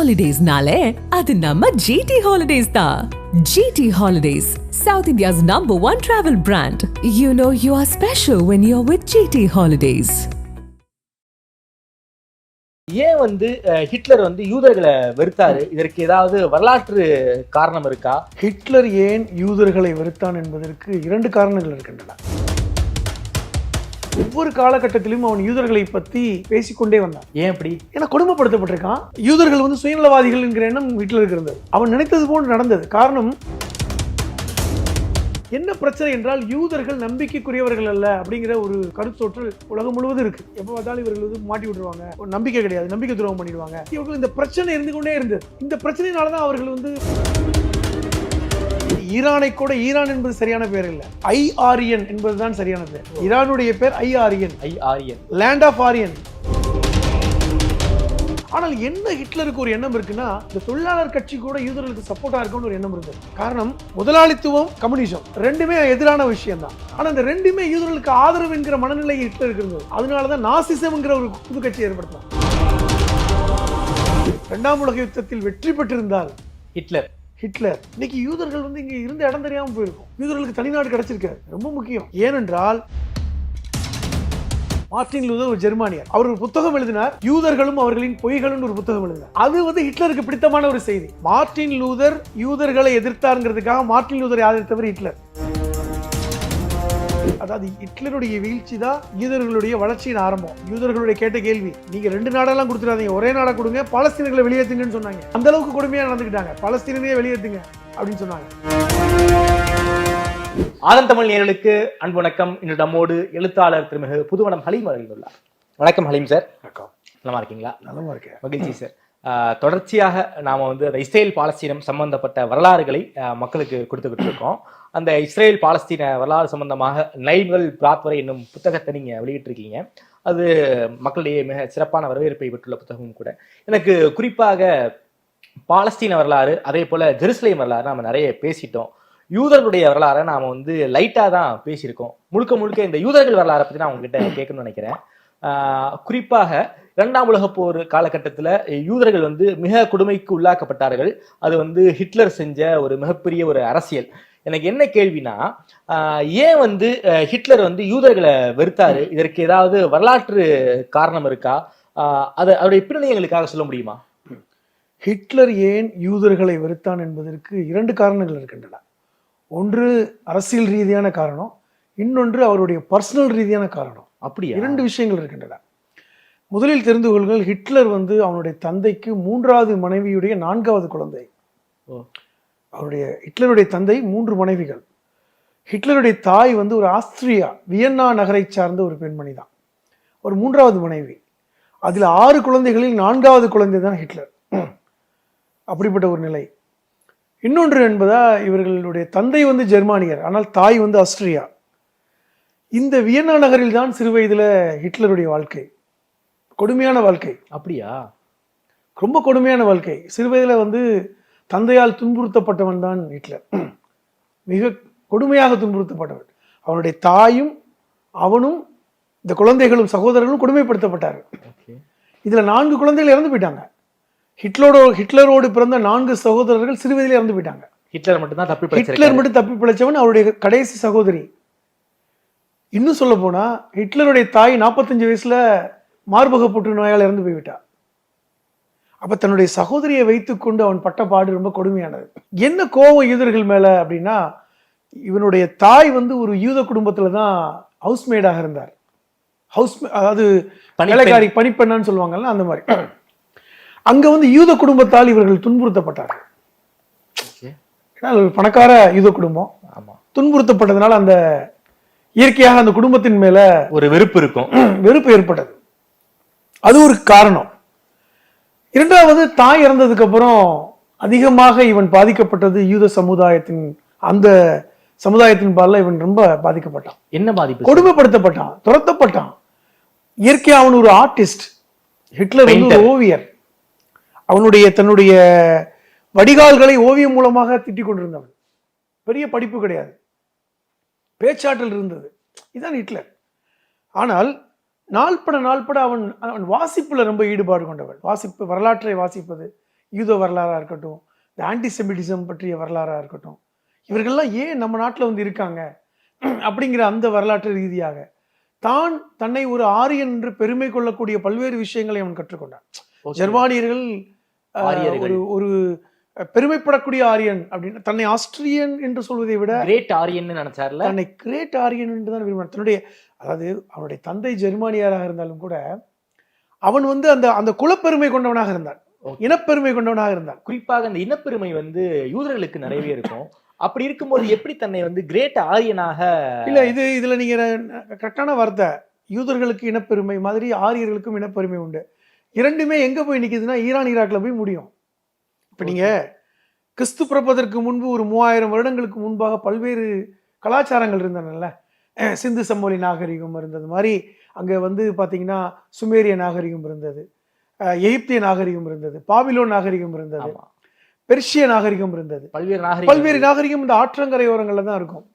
Holidays-nale, adu namma GT Holidays da. GT Holidays, South India's #1 travel brand. You know you are special when you're with GT Holidays. ஏன் Hitler யூதர்களை வெறுத்தாரு? இதற்கு ஏதாவது வரலாற்று காரணம் இருக்கா? Hitler ஏன் யூதர்களை வெறுத்தான் என்பதற்கு 2 காரணங்கள் இருக்கின்றன. ஒவ்வொரு காலகட்டத்திலும் அவன் யூதர்களை பற்றி பேசிக்கொண்டே வந்தான். ஏன் அப்படி? ஏன்னா கொடுமைப்படுத்தப்பட்டிருக்கான். யூதர்கள் சுயநலவாதிகள் என்கிற எண்ணம் ஹிட்லருக்கு இருந்தது. அவன் நினைத்தது போன்று நடந்தது. காரணம் என்ன பிரச்சனை என்றால், யூதர்கள் நம்பிக்கைக்குரியவர்கள் அல்ல அப்படிங்கிற ஒரு கருத்தொற்று உலகம் முழுவதும் இருக்கு. எப்போ பார்த்தாலும் இவர்கள் மாட்டி விட்டுருவாங்க, ஒரு நம்பிக்கை கிடையாது, நம்பிக்கை துரோகம் பண்ணிடுவாங்க. இவர்கள் இந்த பிரச்சனை இருந்து கொண்டே இருந்தது. இந்த பிரச்சனையினாலதான் அவர்கள் ஈரானை கூட, ஈரான் என்பது சரியான பேர் இல்ல, ஐஆரியன் என்பதுதான் சரியான பேர். ஈரானுடைய பேர் ஐஆரியன், லேண்ட் ஆஃப் ஆரியன். ஆனால் என்ன ஹிட்லருக்கு ஒரு எண்ணம் இருக்குன்னா, இந்த தொழிலாளர் கட்சி கூட யூதர்களுக்கு சப்போர்ட்டா இருக்கும்னு ஒரு எண்ணம் இருந்தது. காரணம், முதலாளித்துவம், கம்யூனிசம் ரெண்டுமே எதிரான விஷயம் தான். ஆனா இந்த ரெண்டுமே யூதர்களுக்கு ஆதரவு என்கிற மனநிலை ஹிட்லருக்கு இருந்தது. அதனாலதான் நாசிசம் என்கிற ஒரு புது கட்சி ஏற்படுத்தினார். 2ஆம் உலக யுத்தத்தில் வெற்றி பெற்றிருந்தால் ஹிட்லர் இன்னைக்கு யூதர்கள் இங்க இருந்த இடம் தெரியாம போயிருக்கும். யூதர்களுக்கு தனிநாடு கிடைச்சிருக்காரு. ரொம்ப முக்கியம். ஏனென்றால் மார்ட்டின் லூதர் ஒரு ஜெர்மானியர். அவர் ஒரு புத்தகம் எழுதினார், யூதர்களும் அவர்களின் பொய்களும் ஒரு புத்தகம் எழுதினார். அது ஹிட்லருக்கு பிடித்தமான ஒரு செய்தி. மார்ட்டின் லூதர் யூதர்களை எதிர்த்தாருங்கிறதுக்காக மார்ட்டின் லூதரை ஆதரித்தவர் ஹிட்லர். அதாவது ஹிட்லருடைய வீழ்ச்சி தான் யூதர்களுடைய வளர்ச்சியின் ஆரம்பம். யூதர்களுடைய கேட்ட கேள்வி, நீங்க 2 நாடெல்லாம் கொடுத்துடாதீங்க, ஒரே நாடா கொடுங்க, பாலஸ்தீனர்களை வெளியேற்றுங்கன்னு சொன்னாங்க. அந்த அளவுக்கு கொடுமையா நடந்துக்கிட்டாங்க. பாலஸ்தீனரையே வெளியேற்றுங்க அப்படின்னு சொன்னாங்க. ஆதன் தமிழ் நேயர்களுக்கு அன்பு வணக்கம். இன்று நம்மோடு எழுத்தாளர் திருமிகு புதுவனம் ஹலீம் அவர்கள் உள்ளார். வணக்கம் ஹலீம் சார். வணக்கம். நலமா இருக்கீங்களா? நலமா இருக்கேன். மகிழ்ச்சி சார். தொடர்ச்சியாக நாம அந்த இஸ்ரேல் பாலஸ்தீனம் சம்பந்தப்பட்ட வரலாறுகளை மக்களுக்கு கொடுத்துக்கிட்டு இருக்கோம். அந்த இஸ்ரேல் பாலஸ்தீன வரலாறு சம்பந்தமாக நைல்கள் பிராத்வரை என்னும் புத்தகத்தை நீங்க வெளியிட்டிருக்கீங்க. அது மக்களிடையே மிக சிறப்பான வரவேற்பை பெற்றுள்ள புத்தகமும் கூட. எனக்கு குறிப்பாக பாலஸ்தீன வரலாறு, அதே போல ஜெருசலேம் வரலாறு நாம நிறைய பேசிட்டோம். யூதர்களுடைய வரலாறை நாம லைட்டா தான் பேசியிருக்கோம். முழுக்க இந்த யூதர்கள் வரலாறை பத்தி நான் உங்ககிட்ட கேட்கணும்னு நினைக்கிறேன். குறிப்பாக 2ஆம் உலக போர் காலகட்டத்தில் யூதர்கள் மிக கொடுமைக்கு உள்ளாக்கப்பட்டார்கள். அது ஹிட்லர் செஞ்ச ஒரு மிகப்பெரிய ஒரு அரசியல். எனக்கு என்ன கேள்வினா, ஏன் ஹிட்லர் யூதர்களை வெறுத்தாரு? இதற்கு ஏதாவது வரலாற்று காரணம் இருக்கா? அதோடைய பின்னணி எங்களுக்காக சொல்ல முடியுமா? ஹிட்லர் ஏன் யூதர்களை வெறுத்தான் என்பதற்கு 2 காரணங்கள் இருக்கின்றன. ஒன்று அரசியல் ரீதியான காரணம், இன்னொன்று அவருடைய பர்சனல் ரீதியான காரணம். அப்படியா? 2 விஷயங்கள் இருக்கின்றன. முதலில் தெரிந்து கொள்கள், ஹிட்லர் அவனுடைய தந்தைக்கு 3வது மனைவியுடைய 4வது குழந்தை. ஹிட்லருடைய தந்தை 3 மனைவிகள். ஹிட்லருடைய தாய் ஒரு ஆஸ்திரியா, வியன்னா நகரை சார்ந்த ஒரு பெண்மணி தான். ஒரு 3வது மனைவி. அதில் 6 குழந்தைகளில் 4வது குழந்தை தான் ஹிட்லர். அப்படிப்பட்ட ஒரு நிலை. இன்னொன்று என்பதா, இவர்களுடைய தந்தை ஜெர்மானியர், ஆனால் தாய் ஆஸ்திரியா. இந்த வியன்னா நகரில் தான் சிறு வயதுல ஹிட்லருடைய வாழ்க்கை. கொடுமையான வாழ்க்கை. அப்படியா? ரொம்ப கொடுமையான வாழ்க்கை. சிறு வயதுல தந்தையால் துன்புறுத்தப்பட்டவன் தான் ஹிட்லர். மிக கொடுமையாக துன்புறுத்தப்பட்டவன். அவனுடைய தாயும் அவனும் இந்த குழந்தைகளும் சகோதரர்களும் கொடுமைப்படுத்தப்பட்டார்கள். இதுல 4 குழந்தைகள் இறந்து போயிட்டாங்க. ஹிட்லரோடு பிறந்த 4 சகோதரர்கள் சிறு வயதில் இறந்து போயிட்டாங்க. ஹிட்லர் மட்டும் தப்பி பிழைச்சவன் அவருடைய கடைசி சகோதரி. இன்னும் சொல்ல போனா, ஹிட்லருடைய தாய் 45 வயசுல மார்பக புற்றுநோயால் இறந்து போய்விட்டார். அப்ப தன்னுடைய சகோதரியை வைத்துக்கொண்டு அவன் பட்ட பாடு ரொம்ப கொடுமையானது. என்ன கோபம் யூதர்கள் மேல அப்படின்னா, இவனுடைய தாய் ஒரு யூத குடும்பத்துல தான் ஹவுஸ்மேடாக இருந்தார். அதாவது வேலைக்காரி, பணிப்பெண்ணான்னு சொல்லுவாங்கல்ல, அந்த மாதிரி. அங்க யூத குடும்பத்தால் இவர்கள் துன்புறுத்தப்பட்டார்கள். ஒரு பணக்கார யூத குடும்பம் துன்புறுத்தப்பட்டதுனால அந்த இயற்கையாக அந்த குடும்பத்தின் மேல ஒரு வெறுப்பு ஏற்பட்டது. அது ஒரு காரணம். 2வது, தாய் இறந்ததுக்கு அப்புறம் அதிகமாக இவன் பாதிக்கப்பட்டது யூத சமுதாயத்தின், அந்த சமுதாயத்தின் பால்ல இவன் ரொம்ப பாதிக்கப்பட்டான். என்ன பாதிப்பு? கொடுமைப்படுத்தப்பட்டான், துரத்தப்பட்டான். இயற்கையா அவன் ஒரு ஆர்டிஸ்ட். ஹிட்லர் ஒரு ஓவியர். தன்னுடைய வடிகால்களை ஓவியம் மூலமாக திட்டிக் கொண்டிருந்தவன். பெரிய படிப்பு கிடையாது, பேச்சாற்றல் இருந்தது. இதுதான் ஹிட்லர். ஆனால் நாள்பட அவன் வாசிப்புல ரொம்ப ஈடுபாடு கொண்டவன். வரலாற்றை வாசிப்பது, யூத வரலாறா இருக்கட்டும், இந்த ஆன்டிசெமிட்டிசம் பற்றிய வரலாறா இருக்கட்டும், இவர்கள்லாம் ஏன் நம்ம நாட்டில் வந்து இருக்காங்க அப்படிங்கிற அந்த வரலாற்று ரீதியாக தான் தன்னை ஒரு ஆரியன் என்று பெருமை கொள்ளக்கூடிய பல்வேறு விஷயங்களை அவன் கற்றுக்கொண்டான். ஜெர்மானியர்கள் ஒரு ஒரு பெருமைப்படக்கூடிய ஆரியன் அப்படின்னு தன்னை ஆஸ்திரியன் என்று சொல்வதை விட கிரேட் ஆரியன் நினைச்சார்ல, தன்னை கிரேட் ஆரியன் என்று தான் விரும்பினான். தன்னுடைய அதாவது அவனுடைய தந்தை ஜெர்மானியராக இருந்தாலும் கூட அவன் வந்து அந்த அந்த குலப்பெருமை கொண்டவனாக இருந்தான், இனப்பெருமை கொண்டவனாக இருந்தான். குறிப்பாக அந்த இனப்பெருமை வந்து யூதர்களுக்கு நிறையவே இருக்கும். அப்படி இருக்கும்போது எப்படி தன்னை வந்து கிரேட் ஆரியனாக இல்ல இதுல நீங்க கரெக்டான வார்த்தை. யூதர்களுக்கு இனப்பெருமை மாதிரி ஆரியர்களுக்கும் இனப்பெருமை உண்டு. இரண்டுமே எங்க போய் நிக்குதுன்னா ஈரான் ஈராக்ல போய் முடியும். இப்ப நீங்க கிறிஸ்து பிறப்பதற்கு முன்பு ஒரு 3000 வருடங்களுக்கு முன்பாக பல்வேறு கலாச்சாரங்கள் இருந்தனல்ல. சிந்து சமவெளி நாகரிகம் இருந்தது மாதிரி அங்க வந்து பாத்தீங்கன்னா சுமேரிய நாகரிகம் இருந்தது, எகிப்திய நாகரிகம் இருந்தது, பாபிலோன் நாகரிகம் இருந்தது, பெர்ஷிய நாகரிகம் இருந்தது. பல்வேறு நாகரிகம் இந்த ஆற்றங்கரை ஓரங்கள்ல தான் இருக்கும்.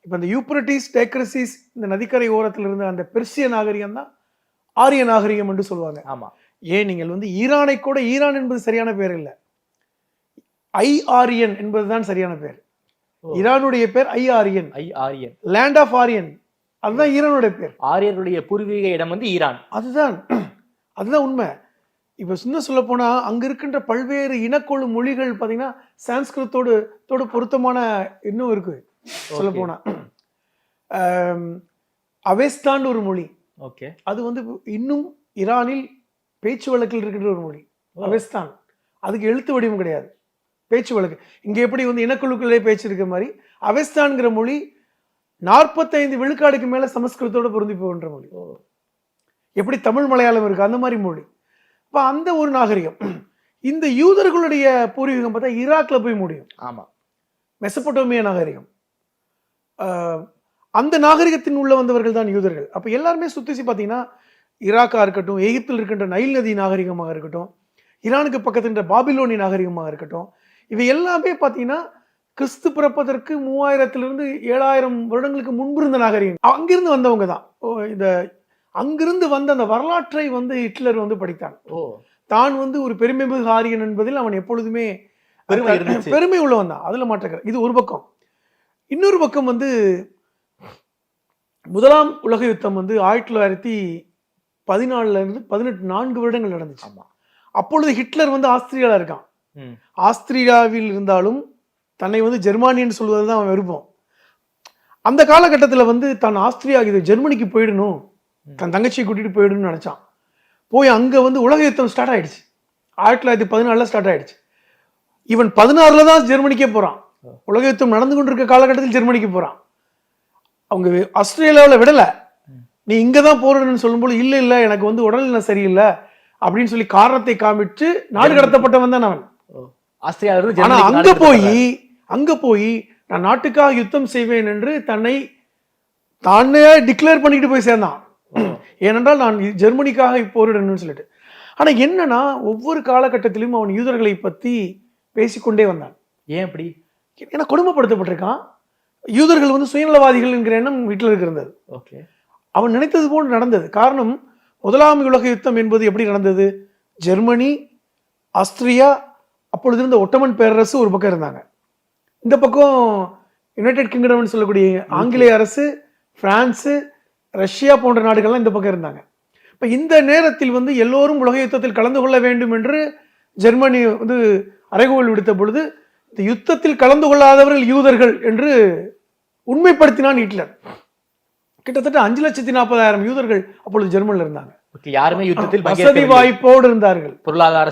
இப்ப இந்த யூப்ரட்டிஸ் டேக்ரசிஸ் இந்த நதிக்கரை ஓரத்தில் இருந்த அந்த பெர்ஷிய நாகரிகம் தான் ஆரிய நாகரிகம் என்று சொல்லுவாங்க. ஏன் நீங்கள் வந்து ஈரானை கூட, ஈரான் என்பது சரியான பேர் இல்லை, ஐ ஆரியன் என்பதுதான் சரியான பேர். ஈரானுடைய பேர் ஐ ஆரியன், லேண்ட் ஆஃப் ஆரியன், அதுதான் ஈரானுடைய பேர். ஆரியர்களுடைய பூர்வீக இடம் வந்து ஈரான், அதுதான் உண்மை. இப்ப இன்னும் சொல்ல போனா அங்க இருக்கின்ற பல்வேறு இனக்கொழு மொழிகள் பாத்தீங்கன்னா சான்ஸ்கிருத்தோடு பொருத்தமான இன்னும் இருக்கு. சொல்ல போனா அவெஸ்தான் ஒரு மொழி, அது வந்து இன்னும் ஈரானில் பேச்சு வழக்கில் இருக்கின்ற ஒரு மொழி அவெஸ்தான். அதுக்கு எழுத்து வடிவம் கிடையாது, பேச்சு வழக்கு. இங்க எப்படி வந்து இனக்குழுக்களே பேச்சு இருக்க மாதிரி அவெஸ்தான்ங்கிற மொழி 45 விழுக்காடுக்கு மேல சமஸ்கிருதத்தோட பொருந்தி போகின்ற மொழி. எப்படி தமிழ் மலையாளம் இருக்கு அந்த மாதிரி மொழி. அந்த ஒரு நாகரிகம். இந்த யூதர்களுடைய பூர்வீகம் பார்த்தா ஈராக்ல போய் முடியும். மெசபடோமியா நாகரிகம், அந்த நாகரிகத்தின் உள்ள வந்தவர்கள் தான் யூதர்கள். அப்ப எல்லாருமே சுத்தி பாத்தீங்கன்னா ஈராக்கா இருக்கட்டும், எகிப்தில் இருக்கின்ற நைல் நதி நாகரிகமாக இருக்கட்டும், ஈரானுக்கு பக்கத்துல பாபிலோனி நாகரிகமாக இருக்கட்டும், இவை எல்லாமே பாத்தீங்கன்னா கிறிஸ்து பிறப்பதற்கு 3000 7000 வருடங்களுக்கு முன்பு இருந்த நாகரிகம். அங்கிருந்து வந்தவங்க தான். இந்த அங்கிருந்து வந்த அந்த வரலாற்றை வந்து ஹிட்லர் வந்து படித்தான். தான் வந்து ஒரு பெருமைமிகு ஆரியன் என்பதில் அவன் எப்பொழுதுமே பெருமை உள்ளவன் தான், அதுல மாற்ற. இது ஒரு பக்கம். இன்னொரு பக்கம் வந்து முதலாம் உலக யுத்தம் வந்து 1914 இருந்து 18 4 வருடங்கள் நடந்துச்சு. அப்பொழுது ஹிட்லர் வந்து ஆஸ்திரியால இருக்கான். ஆஸ்திரியாவில் இருந்தாலும் தன்னை வந்து ஜெர்மானின்னு சொல்வதுதான் அவன் விருப்பம். அந்த காலகட்டத்தில் வந்து தான் ஆஸ்திரியா இது ஜெர்மனிக்கு போயிடணும், தன் தங்கச்சியை கூட்டிட்டு போயிடுன்னு நினைச்சான். போய் அங்க வந்து உலக யுத்தம் ஸ்டார்ட் ஆயிடுச்சு. 1914 ஸ்டார்ட் ஆயிடுச்சு. இவன் 16 தான் ஜெர்மனிக்கே போறான். உலக யுத்தம் நடந்து கொண்டிருக்க காலகட்டத்தில் ஜெர்மனிக்கு போறான். அவங்க ஆஸ்திரேலியாவில் விடல, நீ இங்கதான் போறன்னு சொல்லும்போது இல்ல எனக்கு வந்து உடல்நிலை சரியில்லை அப்படின்னு சொல்லி காரணத்தை காமிட்டு நாடு கடத்தப்பட்டவன் தான் அவன். ஆனா அங்க போய் நான் நாட்டுக்காக யுத்தம் செய்வேன் என்று தானே டிக்ளேர் பண்ணிட்டு போய் சேர்ந்தான். ஏனென்றால் நான் ஜெர்மனிக்காக போரிடணும்னு சொல்லிட்டு. ஆனா என்னன்னா ஒவ்வொரு காலகட்டத்திலும் அவன் யூதர்களை பத்தி பேசிக்கொண்டே வந்தான். ஏன் அப்படி? ஏன்னா கொடுமைப்படுத்தப்பட்டிருக்கான். யூதர்கள் வந்து சுயநலவாதிகள் என்கிற எண்ணம் ஹிட்லருக்கு இருந்தது. அவன் நினைத்தது போன்று நடந்தது. காரணம், முதலாம் உலக யுத்தம் என்பது எப்படி நடந்தது? ஜெர்மனி, ஆஸ்திரியா, அப்பொழுது இருந்த ஒட்டமன் பேரரசு ஒரு பக்கம் இருந்தாங்க. இந்த பக்கம் யுனைடெட் கிங்டம் சொல்லக்கூடிய ஆங்கிலேய அரசு, பிரான்ஸ், ரஷ்யா போன்ற நாடுகள்லாம் இந்த பக்கம் இருந்தாங்க. இப்ப இந்த நேரத்தில் வந்து எல்லோரும் உலக யுத்தத்தில் கலந்து கொள்ள வேண்டும் என்று ஜெர்மனி வந்து அறைகோல் விடுத்த பொழுது இந்த யுத்தத்தில் கலந்து கொள்ளாதவர்கள் யூதர்கள் என்று உண்மைப்படுத்தினான் ஹிட்லர். கிட்டத்தட்ட 5,40,000 யூதர்கள் அப்பொழுது ஜெர்மனில இருந்தாங்க. யாருமே யுத்தத்தில் வசதி வாய்ப்போடு இருந்தார்கள், பொருளாதார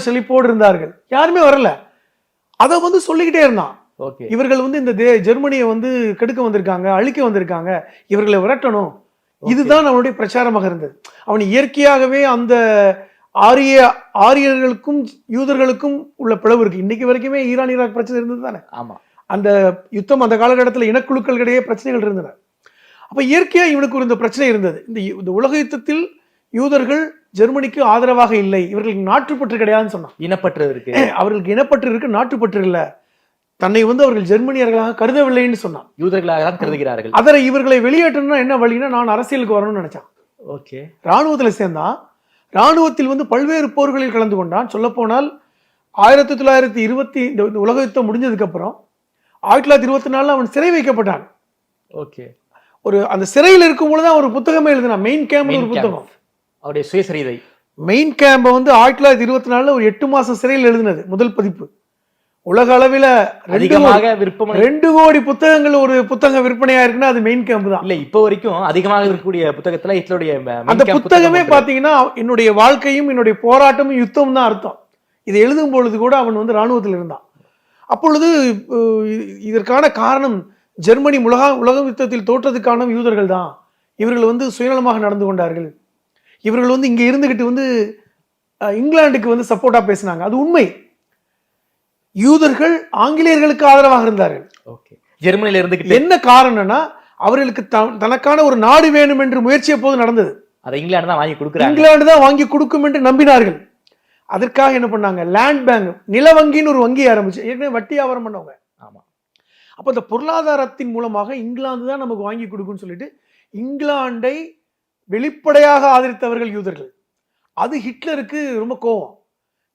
செழிப்போடு இருந்தார்கள், யாருமே வரல. அதை வந்து சொல்லிக்கிட்டே இருந்தான். இவர்கள் வந்து இந்த ஜெர்மனியை வந்து கெடுக்க வந்திருக்காங்க, அழிக்க வந்திருக்காங்க, இவர்களை விரட்டணும். இதுதான் அவனுடைய பிரச்சாரமாக இருந்தது. அவன் இயற்கையாகவே அந்த ஆரியர்களுக்கும் யூதர்களுக்கும் உள்ள பிளவு இருக்கு. இன்னைக்கு வரைக்குமே ஈரான் ஈராக் பிரச்சனை இருந்தது தானே. அந்த யுத்தம் அந்த காலகட்டத்தில் இனக்குழுக்களிடையே பிரச்சனைகள் இருந்தன. அப்ப இயற்கையா இவனுக்கு இந்த பிரச்சனை இருந்தது. இந்த உலக யுத்தத்தில் யூதர்கள் ஜெர்மனிக்கு ஆதரவாக இல்லை, இவர்களுக்கு நாட்டுப்பற்று கிடையாதுன்னு சொன்னான். இனப்பற்று இருக்கு, அவர்களுக்கு இனப்பற்று இருக்கு, நாட்டுப்பற்று இல்ல. தன்னை வந்து அவர்கள் ஜெர்மனியர்களாக கருதவில்லைன்னு சொன்னான். யூதர்களாக தான் கருதுகிறார்கள். அதை இவர்களை வெளியேற்றணும்னா என்ன வழின்னா, நான் அரசியலுக்கு வரணும்னு நினைச்சான். ராணுவத்துல சேர்ந்தான். ராணுவத்தில் வந்து பல்வேறு போர்களில் கலந்து கொண்டான். சொல்ல போனால் 1920 இந்த உலக யுத்தம் முடிஞ்சதுக்கு அப்புறம் 1924 அவன் சிறை வைக்கப்பட்டான். ஓகே. அந்த சிறையில் இருக்கும் பொழுதுதான் ஒரு புத்தகமே எழுதினான், மெயின் கேம்ப் ஒரு புத்தகம். அவருடைய சுயசரிதை மெயின் கேம்ப 1924 ஒரு 8 மாசம் சிறையில் எழுதினது முதல் பதிப்பு. உலக அளவில் அதிகமாக விற்பனை 2 கோடி புத்தகங்கள் ஒரு புத்தகம் விற்பனையா இருக்குன்னா அது மெயின் கேம்ப் தான். இல்ல இப்போ வரைக்கும் அதிகமாக இருக்கக்கூடிய புத்தகத்துல ஹிட்லருடைய அந்த புத்தகமே பாத்தீங்கன்னா என்னுடைய வாழ்க்கையும் என்னுடைய போராட்டமும் யுத்தம் தான் அர்த்தம். இதை எழுதும் பொழுது கூட அவன் ராணுவத்தில் இருந்தான். அப்பொழுது இதற்கான காரணம் ஜெர்மனி உலக யுத்தத்தில் தோற்றதுக்கான யூதர்கள் தான். இவர்கள் சுயநலமாக நடந்து கொண்டார்கள். இவர்கள் இங்க இருந்துகிட்டு இங்கிலாந்துக்கு சப்போர்ட்டா பேசினாங்க. அது உண்மை. யூதர்கள் ஆங்கிலேயர்களுக்கு ஆதரவாக இருந்தார்கள். ஜெர்மனியில இருந்து என்ன காரணம்னா அவர்களுக்கு தனக்கான ஒரு நாடு வேணும் என்று முயற்சி எப்போது நடந்தது. அதை இங்கிலாந்து தான் வாங்கி கொடுக்குறாங்க. இங்கிலாந்து தான் வாங்கி கொடுக்கும் என்று நம்பினார்கள். அதற்காக என்ன பண்ணாங்க, லேண்ட் பேங்க், நில வங்கின்னு ஒரு வங்கி ஆரம்பிச்சு. ஏற்கனவே வட்டி வியாபாரம் பண்ணவங்க. ஆமா. அப்ப இந்த பொருளாதாரத்தின் மூலமாக இங்கிலாந்து தான் நமக்கு வாங்கி கொடுக்குன்னு சொல்லிட்டு இங்கிலாந்தை வெளிப்படையாக ஆதரித்தவர்கள் யூதர்கள். அது ஹிட்லருக்கு ரொம்ப கோவம்.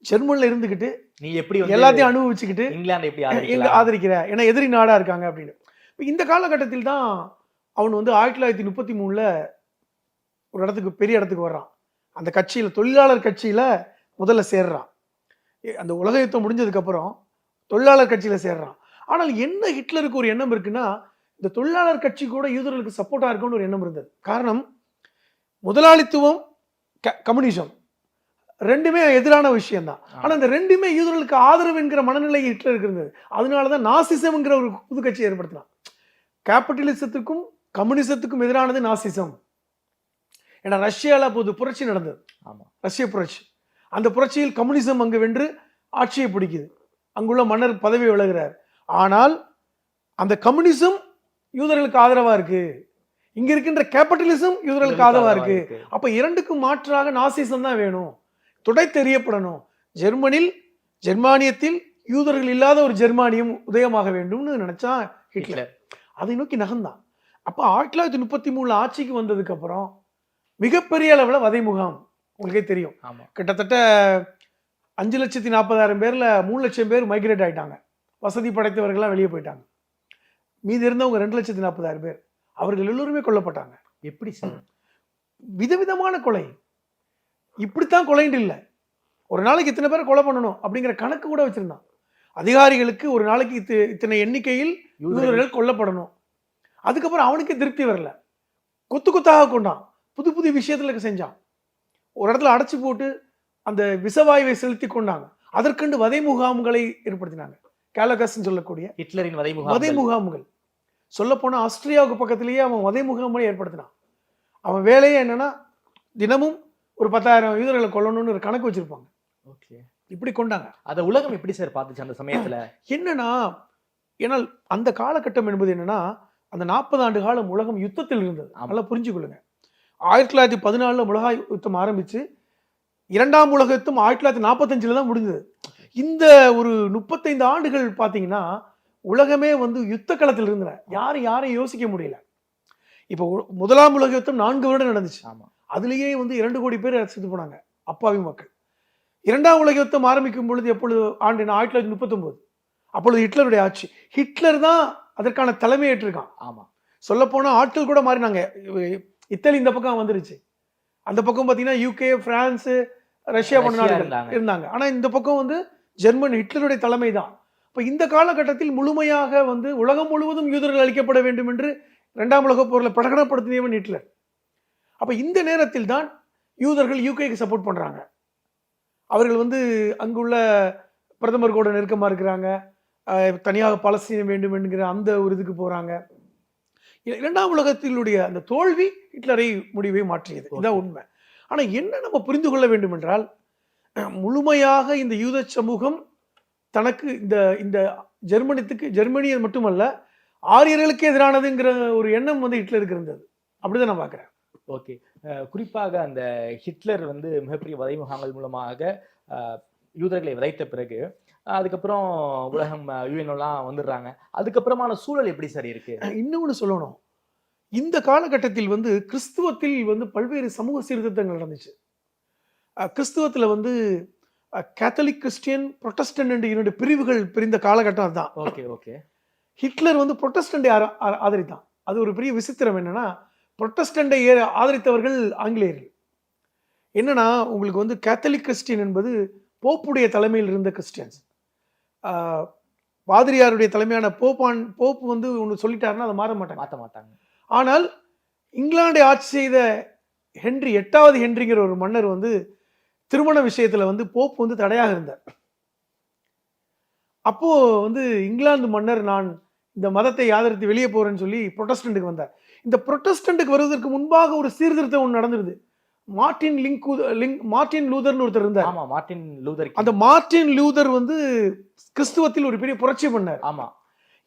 ஜெர்மன்ல இருந்துகிட்டு நீ எப்படி எல்லாத்தையும் அனுபவிச்சுக்கிட்டு இங்கிலாந்து எப்படி ஆதரிக்கிற, ஏன்னா எதிரி நாடா இருக்காங்க அப்படின்னு. இந்த காலகட்டத்தில் தான் அவன் 1933 ஒரு இடத்துக்கு, பெரிய இடத்துக்கு வர்றான். அந்த கட்சியில, தொழிலாளர் கட்சியில முதல்ல சேர்றான். அந்த உலக யுத்தம் முடிஞ்சதுக்கு அப்புறம் தொழிலாளர் கட்சியில சேர்றான். ஆனால் என்ன ஹிட்லருக்கு ஒரு எண்ணம் இருக்குன்னா, இந்த தொழிலாளர் கட்சி கூட யூதர்களுக்கு சப்போர்ட்டா இருக்கும்னு ஒரு எண்ணம் இருந்தது. காரணம், முதலாளித்துவம் கம்யூனிசம் ரெண்டுமே எதிரான விஷயம் தான். ஆனா இந்த ரெண்டுமே யூதர்களுக்கு ஆதரவு என்கிற மனநிலை ஹிட்லருக்கு இருந்தது. அதனாலதான் நாசிசம்ங்கிற ஒரு புது கட்சி ஏற்படுத்தினான். கேபிட்டலிசத்துக்கும் கம்யூனிசத்துக்கும் எதிரானது நாசிசம். ஏன்னா ரஷ்யால அப்போது புரட்சி நடந்தது. ஆமா, ரஷ்ய புரட்சி. அந்த புரட்சியில் கம்யூனிசம் அங்கு வென்று ஆட்சியை பிடிக்குது. அங்குள்ள மன்னர் பதவி விலகிறார். ஆனால் அந்த கம்யூனிசம் யூதர்களுக்கு ஆதரவா இருக்கு, இங்க இருக்கின்ற கேபிட்டலிசம் யூதர்களுக்கு ஆதரவா இருக்கு. அப்ப இரண்டுக்கும் மாற்றாக நாசிசம் தான் வேணும், துடை தெரியப்படணும். ஜெர்மானியத்தில் யூதர்கள் இல்லாத ஒரு ஜெர்மானியம் உதயமாக வேண்டும்னு நினைச்சா ஹிட்லர். அதை நோக்கி நகர்ந்தான். அப்ப 1933 ஆட்சிக்கு வந்ததுக்கு அப்புறம் மிகப்பெரிய அளவுல வதை முகாம், உங்களுக்கே தெரியும். கிட்டத்தட்ட 5,40,000 பேர்ல 3,00,000 பேர் மைக்ரேட் ஆயிட்டாங்க. வசதி படைத்தவர்கள்லாம் வெளியே போயிட்டாங்க. மீதி இருந்தவங்க 2,40,000 பேர். அவர்கள் எல்லோருமே கொல்லப்பட்டாங்க. எப்படி சார்? விதவிதமான கொலை. இப்படித்தான் கொலைன்னு இல்லை, ஒரு நாளைக்கு இத்தனை பேரை கொலை பண்ணணும் அப்படிங்கிற கணக்கு கூட வச்சிருந்தான். அதிகாரிகளுக்கு ஒரு நாளைக்கு இத்தனை எண்ணிக்கையில் யூதர்கள் கொல்லப்படணும். அதுக்கப்புறம் அவனுக்கு திருப்தி வரல, கொத்து கொத்தாக கொண்டான், புது புது விஷயத்துல செஞ்சான். ஒரு இடத்துல அடைச்சு போட்டு அந்த விசவாயுவை செலுத்தி கொண்டாங்க. அதற்கண்டு வதை முகாம்களை ஏற்படுத்தினாங்க. கேலகஸ் சொல்லக்கூடிய ஹிட்லரின் வதை முகாம்கள். சொல்ல போனா ஆஸ்திரியாவுக்கு பக்கத்திலேயே அவன் வதை முகாம்களை ஏற்படுத்தினான். அவன் வேலையே என்னன்னா, தினமும் ஒரு 10,000 யூதர்களை கொல்லணும்னு ஒரு கணக்கு வச்சிருப்பாங்க. இப்படி கொண்டாங்க. அத உலகம் எப்படி சார் பார்த்துச்சு அந்த சமயத்துல? என்னன்னா, ஏன்னால் அந்த காலகட்டம் என்பது என்னன்னா, அந்த 40 ஆண்டு காலம் உலகம் யுத்தத்தில் இருந்தது. நல்லா புரிஞ்சுக்கொள்ளுங்க. 1914 உலக யுத்தம் ஆரம்பிச்சு 2ஆம் உலக யுத்தம் 1945 தான் முடிஞ்சது. இந்த ஒரு 35 ஆண்டுகள் பாத்தீங்கன்னா உலகமே யுத்த களத்தில் இருந்தன. யாரையும் யோசிக்க முடியல. இப்போ 1ஆம் உலக யுத்தம் 4 வருடம் நடந்துச்சு. அதுலயே 2 கோடி பேர் செத்து போனாங்க, அப்பாவி மக்கள். 2ஆம் உலக யுத்தம் ஆரம்பிக்கும் பொழுது எப்பொழுது ஆண்டு 1939, அப்பொழுது ஹிட்லருடைய ஆட்சி. ஹிட்லர் தான் அதற்கான தலைமை ஏற்றிருக்கான். ஆமா, சொல்ல போனா ஆட்கள் கூட மாறினாங்க. இத்தாலி இந்த பக்கம் வந்துருச்சு, அந்த பக்கம் பாத்தீங்கன்னா யூகே, பிரான்ஸ், ரஷ்யா போன்ற நாடுகள் இருந்தாங்க. ஆனா இந்த பக்கம் ஜெர்மன், ஹிட்லருடைய தலைமை தான். இப்ப இந்த காலகட்டத்தில் முழுமையாக உலகம் முழுவதும் யூதர்கள் அளிக்கப்பட வேண்டும் என்று 2ஆம் உலக போர்ல பிரகடனப்படுத்தியவன் ஹிட்லர். அப்ப இந்த நேரத்தில் தான் யூதர்கள் யூகேக்கு சப்போர்ட் பண்றாங்க. அவர்கள் அங்குள்ள பிரதமர் கூட நெருக்கமா இருக்கிறாங்க. தனியாக பாலஸ்தீனம் வேண்டும் என்கிற அந்த ஒரு இதுக்கு போறாங்க. 2ஆம் உலகத்தினுடைய அந்த தோல்வி ஹிட்லரை முடிவை மாற்றியது. இதான் உண்மை. ஆனா என்ன நம்ம புரிந்து கொள்ள வேண்டும் என்றால், முழுமையாக இந்த யூத சமூகம் தனக்கு இந்த ஜெர்மனியை மட்டுமல்ல ஆரியர்களுக்கு எதிரானதுங்கிற ஒரு எண்ணம் ஹிட்லருக்கு இருந்தது. அப்படிதான் நான் பார்க்கிறேன். ஓகே, குறிப்பாக அந்த ஹிட்லர் மிகப்பெரிய வதை முகாம்கள் மூலமாக யூதர்களை விதைத்த பிறகு அதுக்கப்புறம் உலகம் யூஎன்ஓலாம் வந்துடுறாங்க. அதுக்கப்புறமான சூழல் எப்படி சார் இருக்கு? இன்னொன்னு சொல்லணும், இந்த காலகட்டத்தில் கிறிஸ்துவத்தில் பல்வேறு சமூக சீர்திருத்தங்கள் நடந்துச்சு. கிறிஸ்துவத்தில் கேத்தலிக் கிறிஸ்டியன் புரொட்டஸ்டன்ட் என்று 2 பிரிவுகள் பிரிந்த காலகட்டம் அதுதான். Okay okay. ஹிட்லர் வந்து புரொட்டஸ்டண்டை ஆதரித்தான். அது ஒரு பெரிய விசித்திரம் என்னன்னா, புரொட்டஸ்டண்டை ஆதரித்தவர்கள் ஆங்கிலேயர்கள். என்னன்னா உங்களுக்கு வந்து கேத்தலிக் கிறிஸ்டியன் என்பது போப்புடைய தலைமையில் இருந்த கிறிஸ்டியன்ஸ். பாதிரியாருடைய தலைமையான போப் வந்து ஒன்று சொல்லிட்டாருன்னா அதை மாற்ற மாட்டாங்க. ஆனால் இங்கிலாந்தை ஆட்சி செய்த ஹென்றி 8வது ஹென்றிங்கிற ஒரு மன்னர் வந்து திருமண விஷயத்துல வந்து போப் வந்து தடையாக இருந்தார். அப்போ வந்து இங்கிலாந்து மன்னர் நான் இந்த மதத்தை ஆதரித்து வெளியே போறேன்னு சொல்லி புரொட்டஸ்டன்ட்டுக்கு வந்தார். இந்த புரொட்டஸ்டன்ட்டுக்கு வருவதற்கு முன்பாக ஒரு சீர்திருத்தம் ஒன்று நடந்துருது. மார்ட்டின் லூதர்னு ஒருத்தர் இருந்தார். ஆமா, மார்ட்டின் லூதர். அந்த மார்ட்டின் லூதர் வந்து கிறிஸ்துவத்தில் ஒரு பெரிய புரட்சி பண்ணார். ஆமா.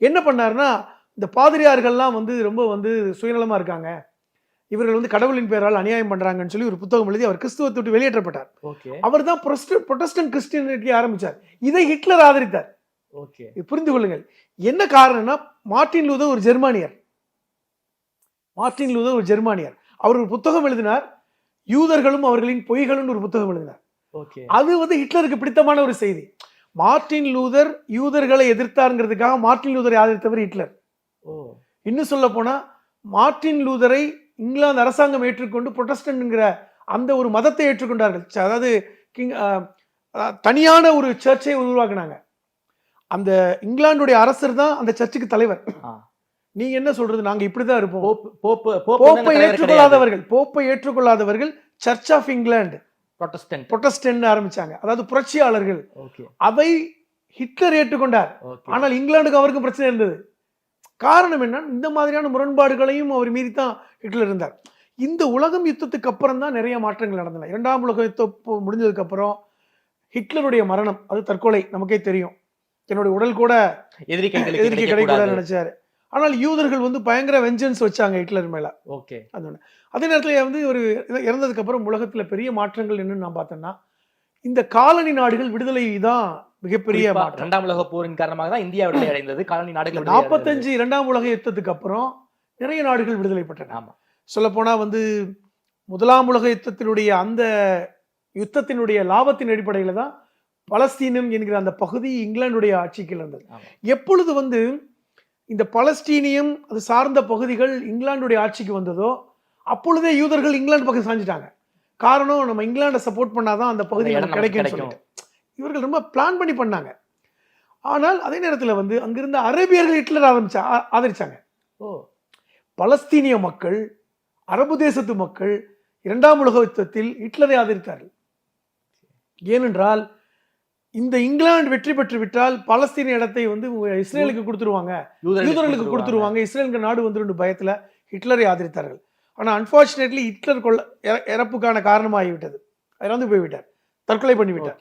என்ன பண்ணாருன்னா, இந்த பாதிரியார்கள்லாம் வந்து ரொம்ப வந்து சுயநலமா இருக்காங்க, இவர்கள் வந்து கடவுளின் பெயரால் அநியாயம் பண்றாங்கன்னு சொல்லி ஒரு புத்தகம் எழுதி அவர் கிறிஸ்துவத்தை விட்டு வெளியேற்றப்பட்டார். அவர் தான் புரொட்டஸ்டன்ட் கிறிஸ்டியானிட்டி ஆரம்பிச்சார். இதை ஹிட்லர் ஆதரித்தார். புரிந்து கொள்ளுங்கள். என்ன காரணம்னா, மார்ட்டின் லூதர் ஒரு ஜெர்மானியர். அவர் ஒரு புத்தகம் எழுதினார், யூதர்களும் அவர்களின் பொய்களும் ஒரு புத்தகம் எழுதினார். அது வந்து ஹிட்லருக்கு பிடித்தமான ஒரு செய்தி. மார்ட்டின் லூதர் யூதர்களை எதிர்த்தாருங்கிறதுக்காக மார்ட்டின் லூதரை ஆதரித்தவர் ஹிட்லர். இன்னும் சொல்ல போனா, மார்ட்டின் லூதரை இங்கிலாந்து அரசாங்கம் ஏற்றுக்கொண்டு புரொட்டஸ்டன்ட்ங்கிற அந்த ஒரு மதத்தை ஏற்றுக்கொண்டார்கள். அதாவது தனியான ஒரு சர்ச்சை உருவாக்குனாங்க. அந்த இங்கிலாந்துடைய அரசர் தான் அந்த சர்ச்சுக்கு தலைவர். நீங்க என்ன சொல்றது, நாங்க இப்படிதான் இருப்போம். போப்பை ஏற்றுக்கொள்ளாதவர்கள் சர்ச் ஆஃப் இங்கிலாந்து புரொட்டஸ்டன்ட் ஆரம்பிச்சாங்க. அதாவது புரட்சியாளர்கள். அதை ஹிட்லர் ஏற்றுக்கொண்டார். ஆனால் இங்கிலாந்துக்கு அவருக்கும் பிரச்சனை இருந்தது. காரணம் என்ன, இந்த மாதிரியான முரண்பாடுகளையும் அவர் மீறித்தான் ஹிட்லர் இருந்தார். இந்த உலகம் யுத்தத்துக்கு அப்புறம் தான் நிறைய மாற்றங்கள் நடந்தன. 2ஆம் உலக யுத்தம் முடிஞ்சதுக்கு அப்புறம் ஹிட்லருடைய மரணம், அது தற்கொலை, நமக்கே தெரியும். என்னுடைய உடல் கூட எதிரிக்கு கிடைக்கூட நினைச்சாரு. ஆனால் யூதர்கள் வந்து பயங்கர வெஞ்சன்ஸ் வச்சாங்க ஹிட்லர் மேல. அதே நேரத்தில் வந்து ஒரு இறந்ததுக்கு அப்புறம் உலகத்துல பெரிய மாற்றங்கள் என்னன்னு நான் பார்த்தேன்னா, இந்த காலனி நாடுகள் விடுதலை தான் மிகப்பெரிய மாற்றம். 2ஆம் உலக போரின் காரணமாக தான் இந்தியா விடுதலை அடைந்தது. காலனி நாடுகள் 45 2ஆம் உலக யுத்தத்துக்கு அப்புறம் நிறைய நாடுகள் விடுதலை பெற்றன. சொல்ல போனா வந்து 1ஆம் உலக யுத்தத்தினுடைய அந்த யுத்தத்தினுடைய லாபத்தின் அடிப்படையில தான் பலஸ்தீனம் என்கிற அந்த பகுதி இங்கிலாந்துடைய ஆட்சிக்கு இருந்தது. எப்பொழுது வந்து இந்த பலஸ்தீனியம் அது சார்ந்த பகுதிகள் இங்கிலாந்துடைய ஆட்சிக்கு வந்ததோ அப்பொழுதே யூதர்கள் இங்கிலாந்து பக்கம் சாஞ்சிட்டாங்க. காரணம், நம்ம இங்கிலாண்டை சப்போர்ட் பண்ணாதான் அந்த பகுதி கிடைக்கும். இவர்கள் ரொம்ப பிளான் பண்ணி பண்ணாங்க. ஆனால் அதே நேரத்தில் வந்து அங்கிருந்த அரேபியர்கள் ஹிட்லர் ஆதரிச்சாங்க. பலஸ்தீனிய மக்கள், அரபு தேசத்து மக்கள் 2ஆம் உலக யுத்தத்தில் ஹிட்லரை ஆதரித்தார்கள். ஏனென்றால் இந்த இங்கிலாந்து வெற்றி பெற்று விட்டால் பலஸ்தீன இடத்தை வந்து இஸ்ரேலுக்கு கொடுத்துருவாங்க, யூதர்களுக்கு கொடுத்துருவாங்க, இஸ்ரேலுக்கு நாடு வந்து பயத்துல ஹிட்லரை ஆதரித்தார்கள். ஆனா அன்பார்ச்சுனேட்லி ஹிட்லர் இறப்புக்கான காரணமாகிவிட்டது. இறந்து போய்விட்டார், தற்கொலை பண்ணிவிட்டார்.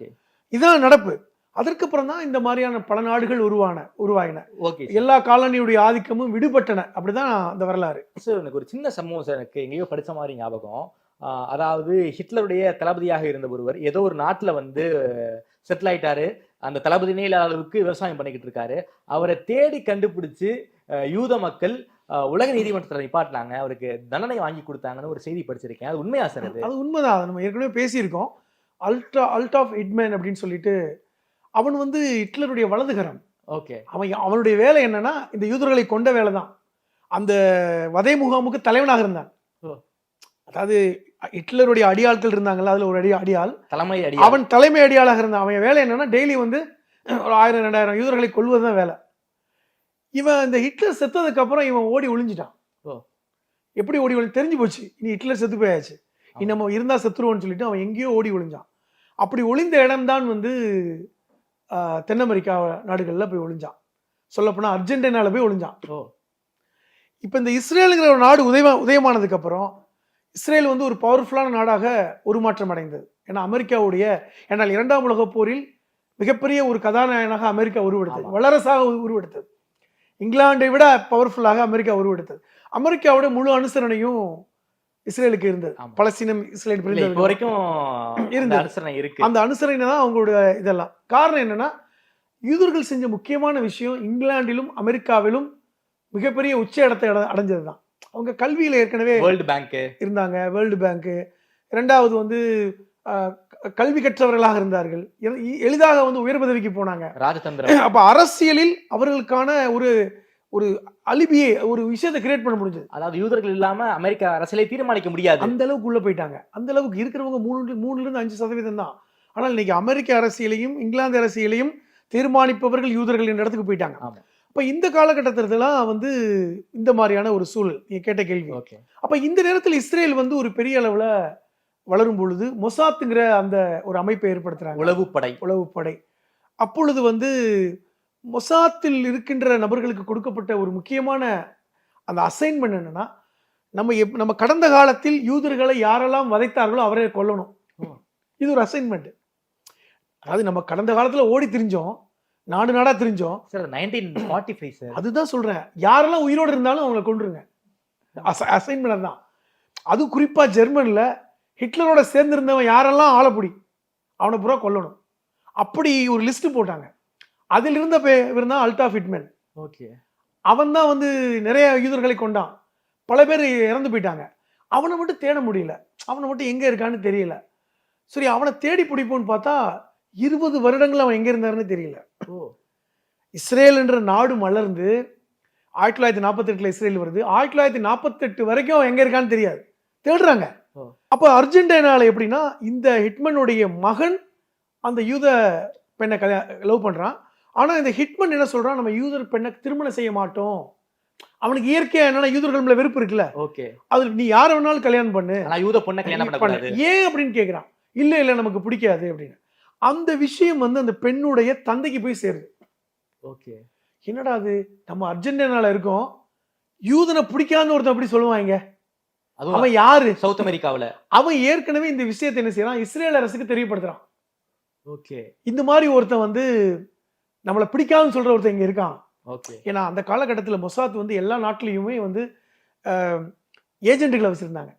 இதுதான் நடப்பு. அதற்கப்புறம் தான் இந்த மாதிரியான பல நாடுகள் உருவாயின. எல்லா காலனியுடைய ஆதிக்கமும் விடுபட்டன. அப்படிதான் அந்த வரலாறு. சார், எனக்கு ஒரு சின்ன சம்பவம் சார், எனக்கு எங்கேயோ படிச்ச மாதிரி ஞாபகம். அதாவது ஹிட்லருடைய தளபதியாக இருந்த ஒருவர் ஏதோ ஒரு நாட்டுல வந்து செட்டில் ஆயிட்டாரு. அந்த தளபதினே இல்லாத அளவுக்கு விவசாயம் பண்ணிக்கிட்டு இருக்காரு. அவரை தேடி கண்டுபிடிச்சு யூத மக்கள் உலக நீதிமன்றத்தில் நிப்பாட்டினாங்க, அவருக்கு தண்டனை வாங்கி கொடுத்தாங்கன்னு ஒரு செய்தி படிச்சிருக்கேன். அது உண்மையா சார்? அது உண்மைதான். நம்ம ஏற்கனவே பேசியிருக்கோம். அல்டாஃப் ஹிட்மேன் அப்படின்னு சொல்லிட்டு, அவன் வந்து ஹிட்லருடைய வலதுகரம். அவனுடைய வேலை என்னன்னா, இந்த யூதர்களை கொண்ட வேலை தான். அந்த வதை முகாமுக்கு தலைவனாக இருந்தான். அதாவது ஹிட்லருடைய அடியாட்கள் இருந்தாங்கல்ல, அதுல ஒரு அடியாள் அவன் தலைமை அடியாளாக இருந்தான். அவன் வேலை என்னன்னா, டெய்லி வந்து ஒரு 1000-2000 யூதர்களை கொல்வதுதான் வேலை. இவன் இந்த ஹிட்லர் செத்ததுக்கு அப்புறம் இவன் ஓடி ஒளிஞ்சிட்டான். எப்படி ஓடி தெரிஞ்சு போச்சு, இனி ஹிட்லர் செத்து போயாச்சு, இனி நம்ம இருந்தா செத்துருவோம்னு சொல்லிட்டு அவன் எங்கேயோ ஓடி ஒளிஞ்சான். அப்படி ஒளிந்த இடம்தான் வந்து தென் அமெரிக்கா நாடுகள்ல போய் ஒளிஞ்சான். சொல்ல போனா அர்ஜென்டினால போய் ஒளிஞ்சான். இப்ப இந்த இஸ்ரேலுங்கிற ஒரு நாடு உதயமானதுக்கு அப்புறம் இஸ்ரேல் வந்து ஒரு பவர்ஃபுல்லான நாடாக உருமாற்றம் அடைந்தது. ஏன்னா அமெரிக்காவுடைய, ஏன்னால் 2ஆம் உலக போரில் மிகப்பெரிய ஒரு கதாநாயகனாக அமெரிக்கா உருவெடுத்தது, வல்லரசாக உருவெடுத்தது. இங்கிலாந்தை விட பவர்ஃபுல்லாக அமெரிக்கா உருவெடுத்தது. அமெரிக்காவுடைய முழு அனுசரணையும் இஸ்ரேலுக்கு இருந்தது. பலஸ்தீனம் இஸ்ரேல் வரைக்கும் அந்த அனுசரணை தான் அவங்களுடைய இதெல்லாம். காரணம் என்னன்னா, யூதர்கள் செஞ்ச முக்கியமான விஷயம் இங்கிலாந்திலும் அமெரிக்காவிலும் மிகப்பெரிய உச்ச இடத்தை அடைஞ்சதுதான். அவங்க கல்வியில ஏற்கனவே வேர்ல்டு பேங்க் இருந்தாங்க. வேர்ல்டு பேங்க், இரண்டாவது வந்து கல்வி கற்றவர்களாக இருந்தார்கள், எளிதாக வந்து உயர் பதவிக்கு போனாங்க. ராஜதந்திரம். அப்ப அரசியலில் அவர்களுக்கான ஒரு ஒரு அலிபியை, ஒரு விஷயத்தை கிரியேட் பண்ண முடிஞ்சது. அதாவது யூதர்கள் இல்லாம அமெரிக்க அரசியலை தீர்மானிக்க முடியாது. அந்த அளவுக்கு உள்ள போயிட்டாங்க. அந்த அளவுக்கு இருக்கிறவங்க 3-5% தான். ஆனால் இன்னைக்கு அமெரிக்க அரசியலையும் இங்கிலாந்து அரசியலையும் தீர்மானிப்பவர்கள் யூதர்கள் என்ற இடத்துக்கு போயிட்டாங்க. அப்ப இந்த காலகட்டத்திலாம் வந்து இந்த மாதிரியான ஒரு சூழல் நீங்க கேட்ட கேள்வி. அப்ப இந்த நேரத்தில் இஸ்ரேல் வந்து ஒரு பெரிய அளவுல வளரும் பொழுது மொசாத்துங்கிற அந்த ஒரு அமைப்பை ஏற்படுத்துறாங்க, உளவுப்படை. அப்பொழுது வந்து மொசாத்தில் இருக்கின்ற நபர்களுக்கு கொடுக்கப்பட்ட ஒரு முக்கியமான அந்த அசைன்மெண்ட் என்னன்னா, நம்ம கடந்த காலத்தில் யூதர்களை யாரெல்லாம் வதைத்தார்களோ அவரை கொல்லணும். இது ஒரு அசைன்மெண்ட். அதாவது நம்ம கடந்த காலத்துல ஓடி திரிஞ்சோம், நாடு நாடா திரிஞ்சோம். 1945 அதுதான் சொல்றேன், யாரெல்லாம் உயிரோடு இருந்தாலும் அவங்களை கொன்றுங்க. அசைன்மெண்ட் தான் அது. குறிப்பா ஜெர்மன்ல ஹிட்லரோட சேர்ந்திருந்தவன் யாரெல்லாம் ஆளப்புடி அவனை பூரா கொல்லணும். அப்படி ஒரு லிஸ்ட் போட்டாங்க. அதில் இருந்த பேர் தான் அல்டாஃப் ஹிட்மேன். அவன் தான் வந்து நிறைய யூதர்களை கொண்டான். பல பேர் இறந்து போயிட்டாங்க. அவனை மட்டும் தேட முடியல, அவனை மட்டும் எங்க இருக்கான்னு தெரியல. சரி, அவனை தேடி பிடிப்போன்னு பார்த்தா 20 வருடங்கள் அவன் எங்க இருந்தாருன்னு தெரியல. இஸ்ரேல் என்ற நாடு மலர்ந்து 1948 இஸ்ரேல் வருது. 1948 வரைக்கும் அவன் எங்க இருக்கான்னு தெரியாது, தேடுறாங்க. அப்ப அர்ஜென்டினால எப்படின்னா, இந்த ஹிட்மனுடைய மகன் அந்த யூத பெண்ணை லவ் பண்றான். ஆனா இந்த ஹிட்மன் என்ன சொல்றான், நம்ம யூதர் பெண்ணை திருமணம் செய்ய மாட்டோம். அவனுக்கு இயற்கையா என்னன்னா யூதர்கள் மேல வெறுப்பு இருக்குல்ல, அது நீ யார வேணாலும் கல்யாணம் பண்ணு, யூத பொண்ணை கல்யாணம் பண்ணக்கூடாது. ஏன் அப்படின்னு கேக்குறான். இல்ல நமக்கு பிடிக்காது அப்படின்னு. அந்த விஷயம் வந்து அந்த பெண்ணுடைய தந்தைக்கு போய் சேருது. என்னடா அது, நம்ம அர்ஜென்டினால இருக்கோம், யூதனை பிடிக்காதுன்னு ஒருத்தன் அப்படி சொல்லுவாங்க. அவன் யாரு? சவுத் அமெரிக்காவுல. அவன் ஏற்கனவே இந்த விஷயத்தை என்ன செய்யறான், இஸ்ரேல் அரசுக்கு தெரியப்படுத்துறான். இந்த மாதிரி ஒருத்தன் வந்து நம்மளை பிடிக்காதுன்னு சொல்ற ஒருத்தன் இங்க இருக்கான். ஏன்னா அந்த காலகட்டத்தில் மொசாத் வந்து எல்லா நாட்டிலையுமே வந்து ஏஜென்ட்டுகளை வச்சிருந்தாங்க.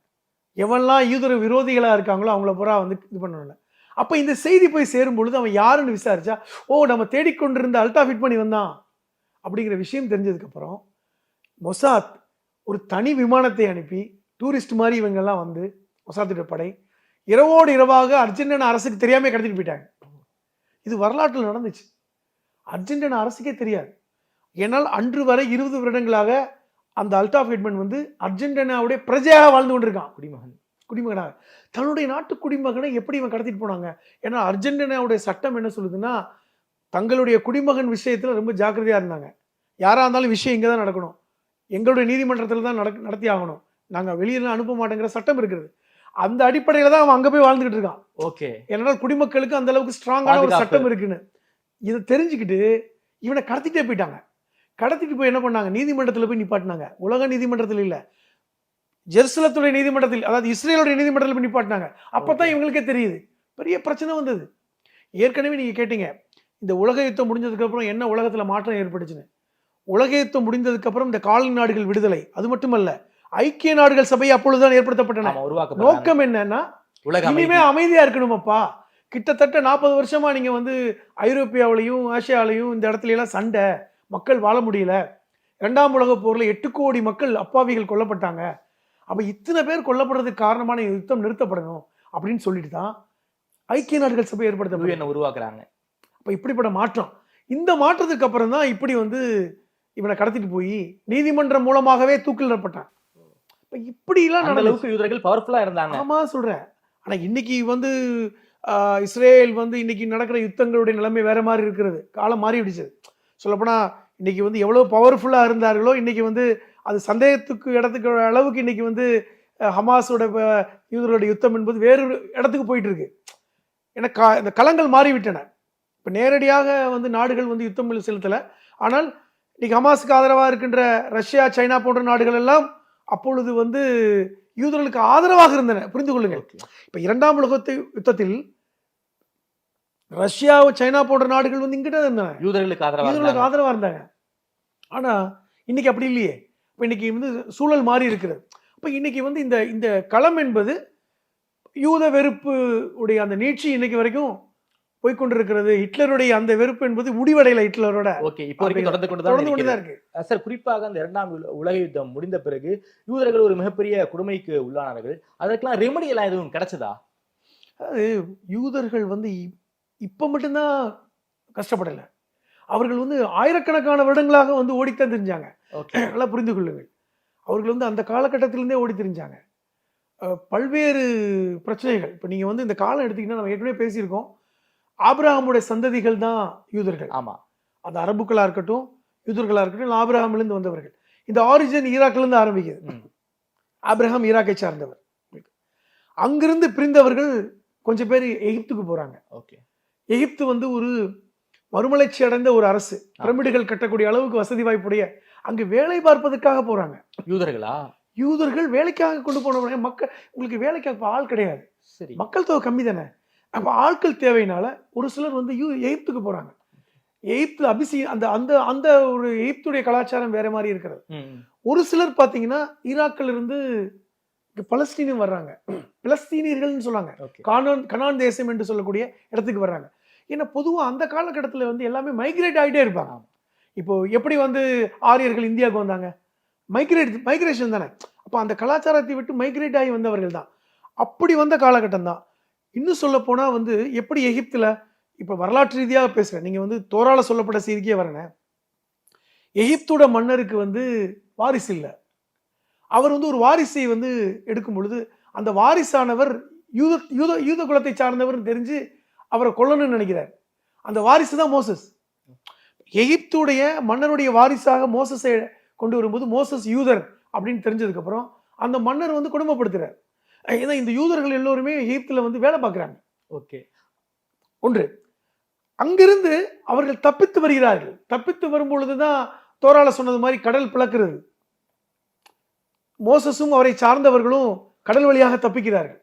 எவன்லாம் யூதர விரோதிகளா இருக்காங்களோ அவங்கள பூரா வந்து இது பண்ணல. அப்ப இந்த செய்தி போய் சேரும் பொழுது அவன் யாருன்னு விசாரிச்சா, நம்ம தேடிக்கொண்டிருந்த அல்டாஃப் ஹிட்மன் வந்தான் அப்படிங்கிற விஷயம் தெரிஞ்சதுக்கு அப்புறம் மொசாத் ஒரு தனி விமானத்தை அனுப்பி டூரிஸ்ட் மாதிரி இவங்கெல்லாம் வந்து மொசாத்துடைய படை இரவோடு இரவாக அர்ஜென்டினா அரசுக்கு தெரியாம கடத்திட்டு போயிட்டாங்க. இது வரலாற்றில் நடந்துச்சு. அர்ஜென்டினா அரசுக்கே தெரியாது. ஏன்னால் அன்று வரை 20 வருடங்களாக அந்த அல்டாஃப் ஹிட்மன் வந்து அர்ஜென்டினாவுடைய பிரஜையாக வாழ்ந்து கொண்டிருக்கான். குடிமகனாக தன்னுடைய நாட்டு குடிமகனை எப்படி இவன் கடத்திட்டு போனாங்க? ஏன்னா அர்ஜென்டினாவுடைய சட்டம் என்ன சொல்லுதுன்னா, தங்களுடைய குடிமகன் விஷயத்துல ரொம்ப ஜாக்கிரதையா இருந்தாங்க. யாரா இருந்தாலும் விஷயம் இங்கே தான் நடக்கணும், எங்களுடைய நீதிமன்றத்தில் தான் நடத்தி ஆகணும், நாங்க வெளியில அனுப்ப மாட்டேங்கிற சட்டம் இருக்கிறது. அந்த அடிப்படையில தான் அவன் அங்க போய் வாழ்ந்துகிட்டு இருக்கான். ஏன்னா குடிமக்களுக்கு அந்த அளவுக்கு ஸ்ட்ராங்கான ஒரு சட்டம் இருக்குன்னு இதை தெரிஞ்சுக்கிட்டு இவனை கடத்திட்டே போயிட்டாங்க. கடத்திட்டு போய் என்ன பண்ணாங்க, நீதிமன்றத்தில் போய் நிப்பாட்டினாங்க. உலக நீதிமன்றத்தில் இல்ல, ஜெருசலத்துடைய நீதிமன்றத்தில், அதாவது இஸ்ரேலுடைய நீதிமன்றத்தில் போய் நிப்பாட்டினாங்க. அப்பதான் இவங்களுக்கே தெரியுது பெரிய பிரச்சனை வந்தது. ஏற்கனவே நீங்க கேட்டீங்க, இந்த உலக யுத்தம் முடிஞ்சதுக்கு அப்புறம் என்ன உலகத்துல மாற்றம் ஏற்பட்டுச்சுன்னு. உலக யுத்தம் முடிந்ததுக்கு அப்புறம் இந்த காலனி நாடுகள் விடுதலை, அது மட்டுமல்ல ஐக்கிய நாடுகள் சபை அப்பொழுதுதான் ஏற்படுத்தப்பட்டன. நோக்கம் என்னன்னா, இனிமே அமைதியா இருக்கணுமப்பா. கிட்டத்தட்ட 40 வருஷமா நீங்க வந்து ஐரோப்பியாவிலையும் ஆசியாவிலையும் இந்த இடத்துல எல்லாம் சண்டை, மக்கள் வாழ முடியல. 2ஆம் உலக போர்ல 8 கோடி மக்கள் அப்பாவிகள் கொல்லப்பட்டாங்க. அப்ப இத்தனை பேர் கொல்லப்படுறதுக்கு காரணமான யுத்தம் நிறுத்தப்படணும் அப்படின்னு சொல்லிட்டு தான் ஐக்கிய நாடுகள் சபை ஏற்படுத்த உருவாக்குறாங்க. அப்ப இப்படிப்பட்ட மாற்றம், இந்த மாற்றத்துக்கு அப்புறம் தான் இப்படி வந்து இவனை கடத்திட்டு போய் நீதிமன்றம் மூலமாகவே தூக்கிலிடப்பட்டான். இப்படி எல்லாம் அளவுக்கு யூதர்கள் பவர்ஃபுல்லா இருந்தாங்க. ஆமா சொல்றேன். ஆனா இன்னைக்கு வந்து இஸ்ரேல் வந்து இன்னைக்கு நடக்கிற யுத்தங்களுடைய நிலைமை வேற மாதிரி இருக்கிறது. காலம் மாறிடுச்சு. சொல்லப்போனா இன்னைக்கு வந்து எவ்வளவு பவர்ஃபுல்லா இருந்தார்களோ இன்னைக்கு வந்து அது சந்தேகத்துக்கு இடத்துக்கு அளவுக்கு இன்னைக்கு வந்து ஹமாஸோட யூதர்களுடைய யுத்தம் என்பது வேறு இடத்துக்கு போயிட்டு இருக்கு. ஏன்னா இந்த களங்கள் மாறிவிட்டன. இப்ப நேரடியாக வந்து நாடுகள் வந்து யுத்தம் செலுத்தல. ஆனால் இன்னைக்கு ஹமாஸுக்கு ஆதரவாக இருக்கின்ற ரஷ்யா, சைனா போன்ற நாடுகள் எல்லாம் அப்பொழுது வந்து யூதர்களுக்கு ஆதரவாக இருந்தன. புரிந்து கொள்ளுங்கள். இப்ப 2ஆம் உலக யுத்தத்தில் ரஷ்யா, சைனா போன்ற நாடுகள் வந்து இங்கிட்ட இருந்தாங்க, யூதர்களுக்கு ஆதரவா இருந்தாங்க. ஆனா இன்னைக்கு அப்படி இல்லையே. இப்ப இன்னைக்கு வந்து சூழல் மாறி இருக்கிறது. அப்ப இன்னைக்கு வந்து இந்த களம் என்பது யூத வெறுப்பு உடைய அந்த நீட்சி இன்னைக்கு வரைக்கும் போய்கொண்டிருக்கிறது. ஹிட்லருடைய அந்த வெறுப்பு என்பது முடிவடையில. ஹிட்லரோட தொடர்ந்து கொண்டுதான் இருக்கு சார். குறிப்பாக அந்த 2ஆம் உலக யுத்தம் முடிந்த பிறகு யூதர்கள் ஒரு மிகப்பெரிய கொடுமைக்கு உள்ளானார்கள். அதற்கெல்லாம் ரெமடி எல்லாம் எதுவும் கிடைச்சதா? அது யூதர்கள் வந்து இப்ப மட்டும்தான் கஷ்டப்படலை, அவர்கள் வந்து ஆயிரக்கணக்கான வருடங்களாக வந்து ஓடித்தான் தெரிஞ்சாங்க. நல்லா புரிந்து கொள்ளுங்கள், அவர்கள் வந்து அந்த காலகட்டத்திலிருந்தே ஓடி தெரிஞ்சாங்க. பல்வேறு பிரச்சனைகள். இப்போ நீங்க வந்து இந்த காலம் எடுத்தீங்கன்னா, நம்ம ஏற்கனவே பேசியிருக்கோம், ஆபிரகாமுடைய சந்ததிகள் தான் யூதர்கள். ஆமா, அது அரபுக்களா இருக்கட்டும், யூதர்களா இருக்கட்டும், ஆபிரகாமிலிருந்து வந்தவர்கள். இந்த ஆரிஜின் ஈராக்ல இருந்து ஆரம்பிக்குது. ஆபிரகாம் ஈராக்கை சார்ந்தவர். அங்கிருந்து பிரிந்தவர்கள் கொஞ்சம் பேர் எகிப்துக்கு போறாங்க. எகிப்து வந்து ஒரு மறுமலர்ச்சி அடைந்த ஒரு அரசு, பிரமிடுகள் கட்டக்கூடிய அளவுக்கு வசதி வாய்ப்புடைய, அங்கு வேலை பார்ப்பதற்காக போறாங்க. யூதர்களா? யூதர்கள் வேலைக்காக கொண்டு போனவங்க. மக்கள், உங்களுக்கு வேலைக்காக ஆள் கிடையாது, மக்கள் தொகை கம்மி தானே, அப்ப ஆட்கள் தேவையினால ஒரு சிலர் வந்து எகிப்துக்கு போறாங்க. எகிப்து அந்த அந்த அந்த ஒரு எகிப்துடைய கலாச்சாரம் வேற மாதிரி இருக்கிறது. ஒரு சிலர் பாத்தீங்கன்னா ஈராக்ல இருந்து பலஸ்தீனம் வர்றாங்க, பலஸ்தீனியர்கள் சொல்லுவாங்க, கனான் தேசம் என்று சொல்லக்கூடிய இடத்துக்கு வர்றாங்க. ஏன்னா பொதுவா அந்த காலகட்டத்தில் வந்து எல்லாமே மைக்ரேட் ஆகிட்டே இருப்பாங்க. இப்போ எப்படி வந்து ஆரியர்கள் இந்தியாவுக்கு வந்தாங்க, மைக்ரேஷன் தானே. அப்போ அந்த கலாச்சாரத்தை விட்டு மைக்ரேட் ஆகி வந்தவர்கள் தான். அப்படி வந்த காலகட்டம் தான். இன்னும் சொல்ல போனா வந்து எப்படி எகிப்துல, இப்போ வரலாற்று ரீதியாக பேசுறேன், நீங்க வந்து தோரால சொல்லப்பட்ட செய்திக்கே வரேன், எகிப்தோட மன்னருக்கு வந்து வாரிசு இல்லை. அவர் வந்து ஒரு வாரிசை வந்து எடுக்கும் பொழுது அந்த வாரிசானவர் யூத குலத்தை சார்ந்தவர் தெரிஞ்சு அவரை கொல்லணும்னு நினைக்கிறார். அந்த வாரிசு தான் மோசஸ். எகிப்துடைய மன்னருடைய வாரிசாக மோசஸை கொண்டு வரும்போது மோசஸ் யூதர் அப்படின்னு தெரிஞ்சதுக்கு அப்புறம் அந்த மன்னர் வந்து குடும்பப்படுத்துறார். ஏன்னா இந்த யூதர்கள் எல்லோருமே எகிப்துல வந்து வேலை பார்க்குறாங்க. ஒன்று, அங்கிருந்து அவர்கள் தப்பித்து வருகிறார்கள். தப்பித்து வரும்பொழுதுதான் தோரால சொன்னது மாதிரி கடல் பிளக்கிறது. மோசஸும் அவரை சார்ந்தவர்களும் கடல் வழியாக தப்பிக்கிறார்கள்.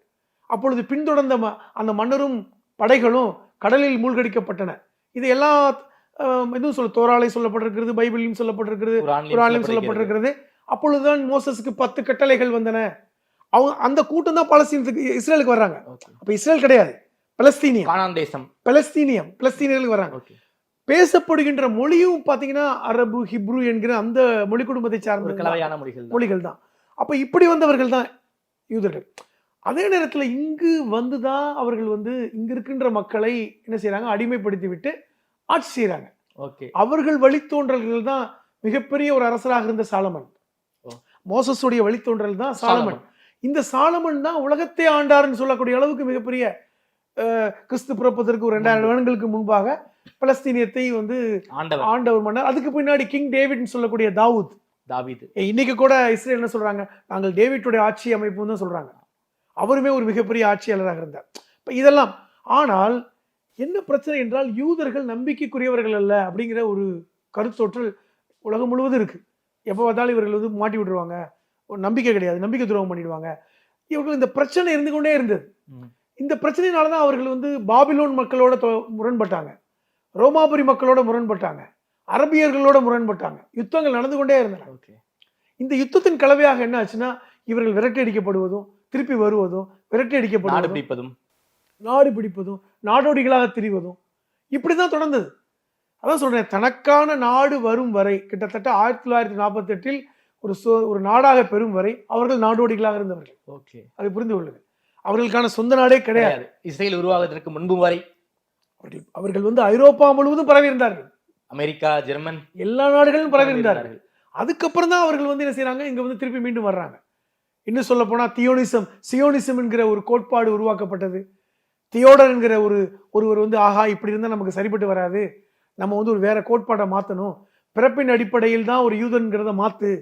அப்பொழுது பின்தொடர்ந்த அந்த மன்னரும் படைகளும் கடலில் மூழ்கடிக்கப்பட்டன. இது எல்லா இதுவும் தோராலை சொல்லப்பட்டிருக்கிறது, பைபிளையும் சொல்லப்பட்டிருக்கிறது, குர்ஆனிலும் சொல்லப்பட்டிருக்கிறது. அப்பொழுதுதான் மோசஸுக்கு 10 கட்டளைகள் வந்தன. அவங்க அந்த கூட்டம் தான் பாலஸ்தீனத்துக்கு, இஸ்ரேலுக்கு வர்றாங்க. அப்ப இஸ்ரேல் கிடையாது, பலஸ்தீனியர்களுக்கு வர்றாங்க. பேசப்படுகின்ற மொழியும் பாத்தீங்கன்னா அரபு, ஹிப்ரு என்கிற அந்த மொழி குடும்பத்தை சார்ந்த மொழிகள் தான். அப்ப இப்படி வந்தவர்கள் தான் யூதர்கள். அதே நேரத்தில் இங்கு வந்துதான் அவர்கள் வந்து இங்க இருக்கின்ற மக்களை என்ன செய்யறாங்க, அடிமைப்படுத்தி விட்டு ஆட்சி செய்யறாங்க. அவர்கள் வழித்தோன்றல்கள் தான் மிகப்பெரிய ஒரு அரசராக இருந்த சாலமன். மோசஸுடைய வழித்தோன்றல் தான் சாலமன். இந்த சாலமன் தான் உலகத்தை ஆண்டார்னு சொல்லக்கூடிய அளவுக்கு மிகப்பெரிய, கிறிஸ்து பிறப்பதற்கு ஒரு 2000 வருடங்களுக்கு முன்பாக பலஸ்தீனியத்தை வந்து ஆண்டவர் மன்னர். அதுக்கு பின்னாடி கிங் டேவிட்னு சொல்லக்கூடிய தாவீது. இன்னைக்கு கூட இஸ்ரேல் என்ன சொல்றாங்க, நாங்கள் டேவிட்டுடைய ஆட்சி அமைப்பு தான் சொல்றாங்க. அவருமே ஒரு மிகப்பெரிய ஆட்சியாளராக இருந்தார். இப்ப இதெல்லாம், ஆனால் என்ன பிரச்சனை என்றால் யூதர்கள் நம்பிக்கைக்குரியவர்கள் அல்ல அப்படிங்கிற ஒரு கருத்தொற்றல் உலகம் முழுவதும் இருக்கு. எப்போ பார்த்தாலும் இவர்கள் வந்து மாட்டி விட்டுருவாங்க, ஒரு நம்பிக்கை கிடையாது, நம்பிக்கை துரோகம் பண்ணிடுவாங்க. இவர்கள் இந்த பிரச்சனை இருந்து கொண்டே இருந்தது. இந்த பிரச்சனையினாலதான் அவர்கள் வந்து பாபிலோன் மக்களோட முரண்பட்டாங்க, ரோமாபுரி மக்களோட முரண்பட்டாங்க, அரபியர்களோட முரண்பட்டாங்க. யுத்தங்கள் நடந்து கொண்டே இருந்தன. இந்த யுத்தத்தின் கலவையாக என்ன ஆச்சுன்னா, இவர்கள் விரட்டி அடிக்கப்படுவதும் திருப்பி வருவதும், விரட்டி அடிக்கப்படுவதும், நாடு பிடிப்பதும், நாடோடிகளாக திரிவதும் இப்படிதான் தொடர்ந்தது. அதான் சொல்றேன், தனக்கான நாடு வரும் வரை, கிட்டத்தட்ட 1948 ஒரு நாடாக பெறும் வரை அவர்கள் நாடோடிகளாக இருந்தவர்கள். அதை புரிந்து கொள்ளுங்கள். அவர்களுக்கான சொந்த நாடே கிடையாது. இஸ்ரேல் உருவாவதற்கு முன்பு வரை அவர்கள் வந்து ஐரோப்பா முழுவதும் பரவி இருந்தார்கள். அமெரிக்கா, ஜெர்மன் எல்லா நாடுகளும் பரவி இருந்தார்கள். அதுக்கப்புறம் தான் அவர்கள் வந்து என்ன செய்யறாங்க, இங்க வந்து திருப்பி மீண்டும் வர்றாங்க. இன்னும் சொல்ல போனா சியோனிசம் என்கிற ஒரு கோட்பாடு உருவாக்கப்பட்டது. தியோடர் என்கிற ஒருவர் வந்து, ஆஹா இப்படி இருந்தா நமக்கு சரிப்பட்டு வராது, நம்ம வந்து ஒரு வேற கோட்பாடை மாத்தணும், பிறப்பின் அடிப்படையில் தான் ஒரு யூதன்கிறத மாத்து,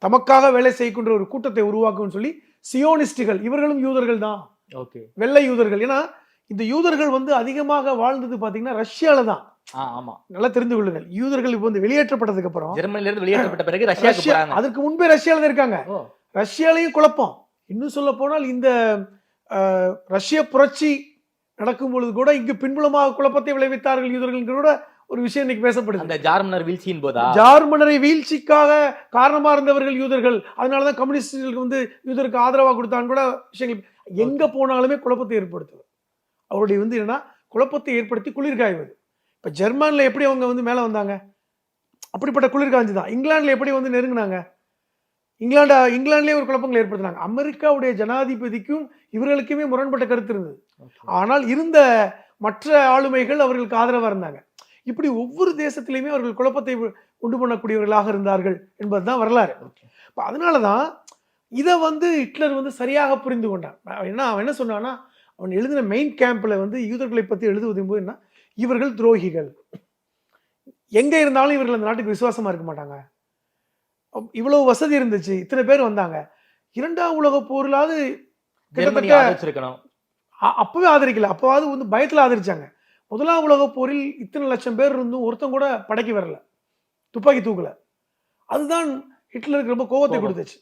தமக்காக வேலை செய்கின்ற ஒரு கூட்டத்தை உருவாக்கும் சொல்லி சியோனிஸ்டுகள், இவர்களும் யூதர்கள் தான், வெள்ளை யூதர்கள். ஏன்னா இந்த யூதர்கள் வந்து அதிகமாக வாழ்ந்தது பாத்தீங்கன்னா ரஷ்யால தான். நல்லா தெரிந்து கொள்ளுங்கள், யூதர்கள் இப்போ வந்து வெளியேற்றப்பட்டதுக்கு அப்புறம், ஜெர்மனில இருந்து வெளியேற்றப்பட்ட பிறகு ரஷ்யா, அதுக்கு முன்பே ரஷ்யால இருக்காங்க. ரஷ்யாலையும் குழப்பம். இன்னும் சொல்ல போனால் இந்த ரஷ்ய புரட்சி நடக்கும் பொழுது கூட இங்கு பின்புலமாக குழப்பத்தை விளைவித்தார்கள் யூதர்கள் கூட ஒரு விஷயம் இன்னைக்கு பேசப்படுது. அந்த ஜார்மனர் வீழ்ச்சியின் போதா, ஜார்மனரை வீழ்ச்சிக்காக காரணமா இருந்தவர்கள் யூதர்கள். அதனாலதான் கம்யூனிஸ்டுகளுக்கு வந்து யூதருக்கு ஆதரவாக கொடுத்தான்னு கூட விஷயங்கள். எங்க போனாலுமே குழப்பத்தை ஏற்படுத்துவது அவருடைய வந்து என்னன்னா, குழப்பத்தை ஏற்படுத்தி குளிர்காய்வது. இப்ப ஜெர்மன்ல எப்படி அவங்க வந்து மேல வந்தாங்க, அப்படிப்பட்ட குளிர்காய்ச்சி தான். இங்கிலாந்துல எப்படி வந்து நெருங்கினாங்க, இங்கிலாந்துலேயே ஒரு குழப்பங்களை ஏற்படுத்தினாங்க. அமெரிக்காவுடைய ஜனாதிபதிக்கும் இவர்களுக்குமே முரண்பட்ட கருத்து இருந்தது. ஆனால் இருந்த மற்ற ஆளுமைகள் அவர்களுக்கு ஆதரவாக இருந்தாங்க. இப்படி ஒவ்வொரு தேசத்திலையுமே அவர்கள் குழப்பத்தை உண்டு பண்ணக்கூடியவர்களாக இருந்தார்கள் என்பதுதான் வரலாறு. இப்போ அதனால தான் இதை ஹிட்லர் சரியாக புரிந்து கொண்டான். அவன் என்ன சொன்னான்னா, அவன் எழுதின மெயின் கேம்ப்ல யூதர்களை பற்றி எழுதுவதும் போது என்ன, இவர்கள் துரோகிகள், எங்க இருந்தாலும் இவர்கள் அந்த நாட்டுக்கு விசுவாசமா இருக்க மாட்டாங்க, இவ்வளவு வசதி இருந்துச்சு, இத்தனை பேர் வந்தாங்க, இரண்டாம் உலக போரிலாவது அப்பவே ஆதரிக்கல, அப்பவாவது பயத்துல ஆதரிச்சாங்க. முதலாம் உலக போரில் இத்தனை லட்சம் பேர் இருந்தும் ஒருத்தன் கூட படைக்கு வரல, துப்பாக்கி தூக்கல. அதுதான் ஹிட்லருக்கு ரொம்ப கோபத்தை கொடுத்துச்சு.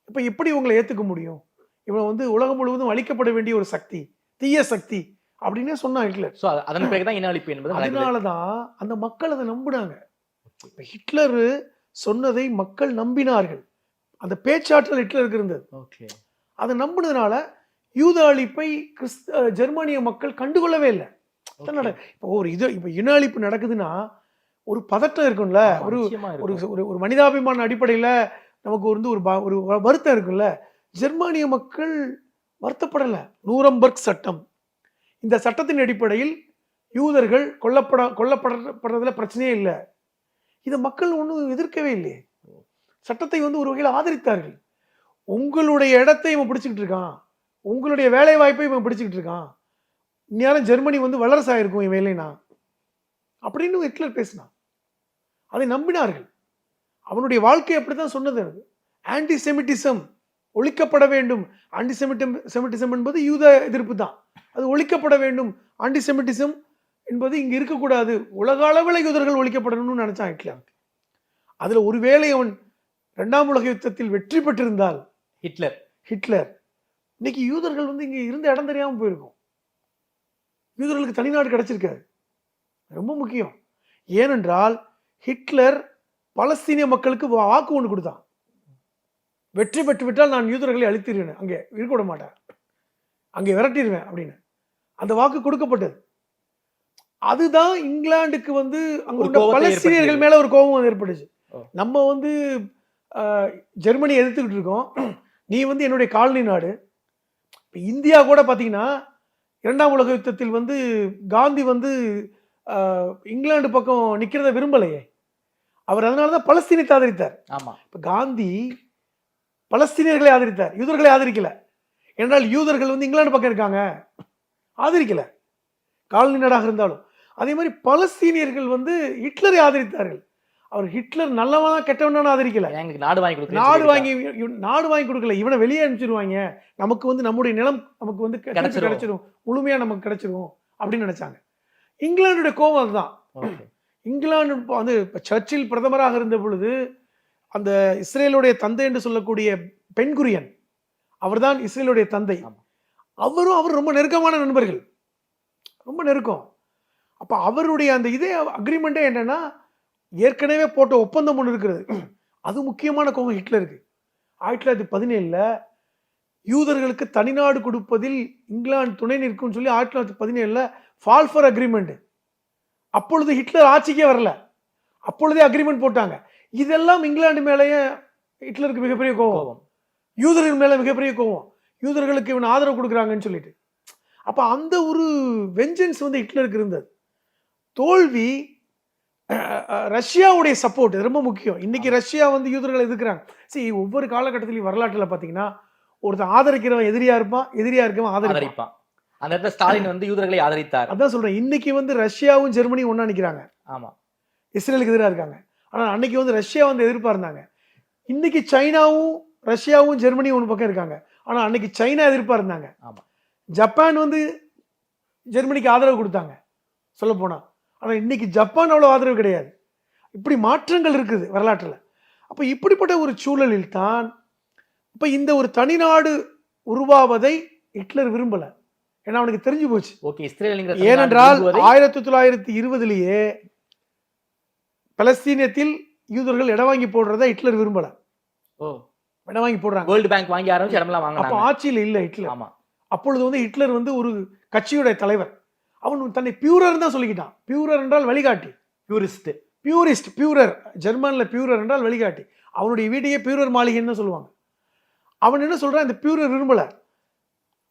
இப்ப எப்படி உங்களை ஏத்துக்க முடியும், இவன் உலகம் முழுவதும் அழிக்கப்பட வேண்டிய ஒரு சக்தி, தீய சக்தி அப்படின்னே சொன்னான் ஹிட்லர். அதன் பிறகுதான் இன அழிப்பு என்பது. அதனாலதான் அந்த மக்கள் அதை நம்பினாங்க. ஹிட்லர் சொன்னதை மக்கள் நம்பினார்கள். அந்த பேச்சாற்றல் ஹிட்லருக்கு இருந்தது. அதை நம்பினதுனால யூத அழிப்பை ஜெர்மானிய மக்கள் கண்டுகொள்ளவே இல்லை. இப்ப இன அழிப்பு நடக்குதுன்னா ஒரு பதட்டம் இருக்கும்ல, ஒரு மனிதாபிமான அடிப்படையில நமக்கு ஒரு வருத்தம் இருக்குல்ல. ஜெர்மானிய மக்கள் வருத்தப்படல. நூரம்பர்க் சட்டம், இந்த சட்டத்தின் அடிப்படையில் யூதர்கள் கொல்லப்படுறதுல பிரச்சனையே இல்லை. இதை மக்கள் ஒன்றும் எதிர்க்கவே இல்லையே. சட்டத்தை ஒரு வகையில் ஆதரித்தார்கள். உங்களுடைய இடத்தை இவன் பிடிச்சிக்கிட்டு இருக்கான், உங்களுடைய வேலை வாய்ப்பை இவன் பிடிச்சிக்கிட்டு இருக்கான், இந்நேரம் ஜெர்மனி வல்லரசாயிருக்கும் இவன் இல்லைனா அப்படின்னு ஹிட்லர் பேசினான். அதை நம்பினார்கள். அவனுடைய வாழ்க்கை அப்படித்தான் சொன்னது. ஆன்டி செமிட்டிசம் ஒழிக்கப்பட வேண்டும். ஆன்டி செமிட்டிசம் என்பது யூத எதிர்ப்பு தான், அது ஒழிக்கப்பட வேண்டும். ஆன்டி செமிட்டிசம் என்பது இங்க இருக்கக்கூடாது, உலக அளவில் யூதர்கள் ஒழிக்கப்படணும்னு நினைச்சான் ஹிட்லர். அதுல ஒருவேளை அவன் இரண்டாம் உலக யுத்தத்தில் வெற்றி பெற்றிருந்தால் ஹிட்லர் இன்னைக்கு யூதர்கள் இங்க இருந்த இடம் தெரியாம போயிருக்கும். யூதர்களுக்கு தனிநாடு கிடைச்சிருக்காது. ரொம்ப முக்கியம். ஏனென்றால் ஹிட்லர் பலஸ்தீனிய மக்களுக்கு வாக்கு ஒன்று கொடுத்தான். வெற்றி பெற்று விட்டால் நான் யூதர்களை அழித்திருவேன், அங்கே இருக்க மாட்டேன், அங்கே விரட்டிடுவேன் அப்படின்னு அந்த வாக்கு கொடுக்கப்பட்டது. அதுதான் இங்கிலாந்துக்கு அங்க பலஸ்தீனியர்கள் மேல ஒரு கோபம் ஏற்பட்டுச்சு. நம்ம ஜெர்மனி எதிர்த்துக்கிட்டு இருக்கோம், நீ என்னுடைய காலனி நாடு. இந்தியா கூட பாத்தீங்கன்னா இரண்டாம் உலக யுத்தத்தில் காந்தி இங்கிலாந்து பக்கம் நிக்கிறத விரும்பலையே. அவர் அதனாலதான் பலஸ்தீனத்தை ஆதரித்தார். இப்ப காந்தி பலஸ்தீனியர்களை ஆதரித்தார், யூதர்களை ஆதரிக்கல. என்றால் யூதர்கள் இங்கிலாந்து பக்கம் இருக்காங்க, ஆதரிக்கல, காலனி நாடாக இருந்தாலும். அதே மாதிரி பலஸ்தீனியர்கள் ஹிட்லரை ஆதரித்தார்கள். அவர் ஹிட்லர் நல்லவனா கெட்டவனா ஆதரிக்கல, நாடு வாங்கி கொடுக்கல. இவனை வெளியே அனுப்பிச்சிருவாங்க, நமக்கு நம்முடைய நிலம் நமக்கு கிடைச்சிரும், முழுமையா நமக்கு கிடைச்சிரும் அப்படின்னு நினைச்சாங்க. இங்கிலாந்துடைய கோபம் அதுதான். இங்கிலாந்து சர்ச்சில் பிரதமராக இருந்த பொழுது அந்த இஸ்ரேலுடைய தந்தை என்று சொல்லக்கூடிய பென்குரியன், அவர்தான் இஸ்ரேலுடைய தந்தை. அவர் ரொம்ப நெருக்கமான நண்பர்கள், ரொம்ப நெருக்கம். அப்ப அவருடைய அந்த இதே அக்ரிமெண்டே என்னன்னா, ஏற்கனவே போட்ட ஒப்பந்தம் ஒன்று இருக்கிறது. அது முக்கியமான கோபம் ஹிட்லருக்கு. 1917 யூதர்களுக்கு தனிநாடு கொடுப்பதில் இங்கிலாந்து துணை நிற்கும் சொல்லி 1917 ஃபால்ஃபர் அக்ரிமெண்ட். அப்பொழுது ஹிட்லர் ஆட்சிக்கே வரல, அப்பொழுதே அக்ரிமெண்ட் போட்டாங்க. இதெல்லாம் இங்கிலாந்து மேலேயே ஹிட்லருக்கு மிகப்பெரிய கோபம், யூதர்கள் மேல மிகப்பெரிய கோபம், யூதர்களுக்கு இவன் ஆதரவு கொடுக்குறாங்கன்னு சொல்லிட்டு. அப்ப அந்த ஒரு வெஞ்சன்ஸ் ஹிட்லருக்கு இருந்தது. தோல்வி ரஷ்யாவுடைய சப்போர்ட் ரொம்ப முக்கியம். இன்னைக்கு ரஷ்யா யூதர்களை எதிர்க்கிறாங்க. சரி, ஒவ்வொரு காலகட்டத்திலையும் வரலாற்றுல பாத்தீங்கன்னா ஒருத்தன் ஆதரிக்கிறவன் எதிரியா இருப்பான், எதிரியா இருக்கவன் ஆதரிப்பான். அந்த இடத்துல ஸ்டாலின் யூதர்களை ஆதரித்தார். அதான் சொல்றேன், இன்னைக்கு ரஷ்யாவும் ஜெர்மனியும் ஒண்ணா நிக்கிறாங்க. ஆமா, இஸ்ரேலுக்கு எதிராக இருக்காங்க. ஆனா அன்னைக்கு ரஷ்யா எதிர்ப்பா இருந்தாங்க. இன்னைக்கு சைனாவும் ரஷ்யாவும் ஜெர்மனியும் ஒரு பக்கம் இருக்காங்க. ஆனா அன்னைக்கு சைனா எதிர்ப்பா இருந்தாங்க. ஆமா, ஜப்பான் ஜெர்மனிக்கு ஆதரவு கொடுத்தாங்க சொல்ல போனா. ஆனா இன்னைக்கு ஜப்பான் அவ்வளவு ஆதரவு கிடையாது. இப்படி மாற்றங்கள் இருக்குது வரலாற்றுல. அப்ப இப்படிப்பட்ட ஒரு சூழலில் தான் இப்ப இந்த ஒரு தனிநாடு உருவாவதை ஹிட்லர் விரும்பல. ஏன்னா அவனுக்கு தெரிஞ்சு போச்சு. ஏனென்றால் 1920 பலஸ்தீனத்தில் யூதர்கள் இடம் வாங்கி போடுறத ஹிட்லர் விரும்பல. இடம் வாங்கி போடுறாங்க, வேர்ல்ட் பேங்க் வாங்கி ஆரம்பிச்சு இடம்லாம் வாங்கினாங்க. அப்ப ஆட்சியில் இல்ல ஹிட்லர். ஆமா, அப்பொழுது ஹிட்லர் ஒரு கட்சியுடைய தலைவர். அவன் தன்னை பியூரர் தான் சொல்லிக்கிட்டான். பியூரர் என்றால் வழிகாட்டி, பியூரர் ஜெர்மன்ல பியூரர் என்றால் வழிகாட்டி. அவனுடைய வீட்டையே பியூரர் மாளிகைன்னு சொல்லுவாங்க. அவன் என்ன சொல்றான், இந்த பியூரர் விரும்பல,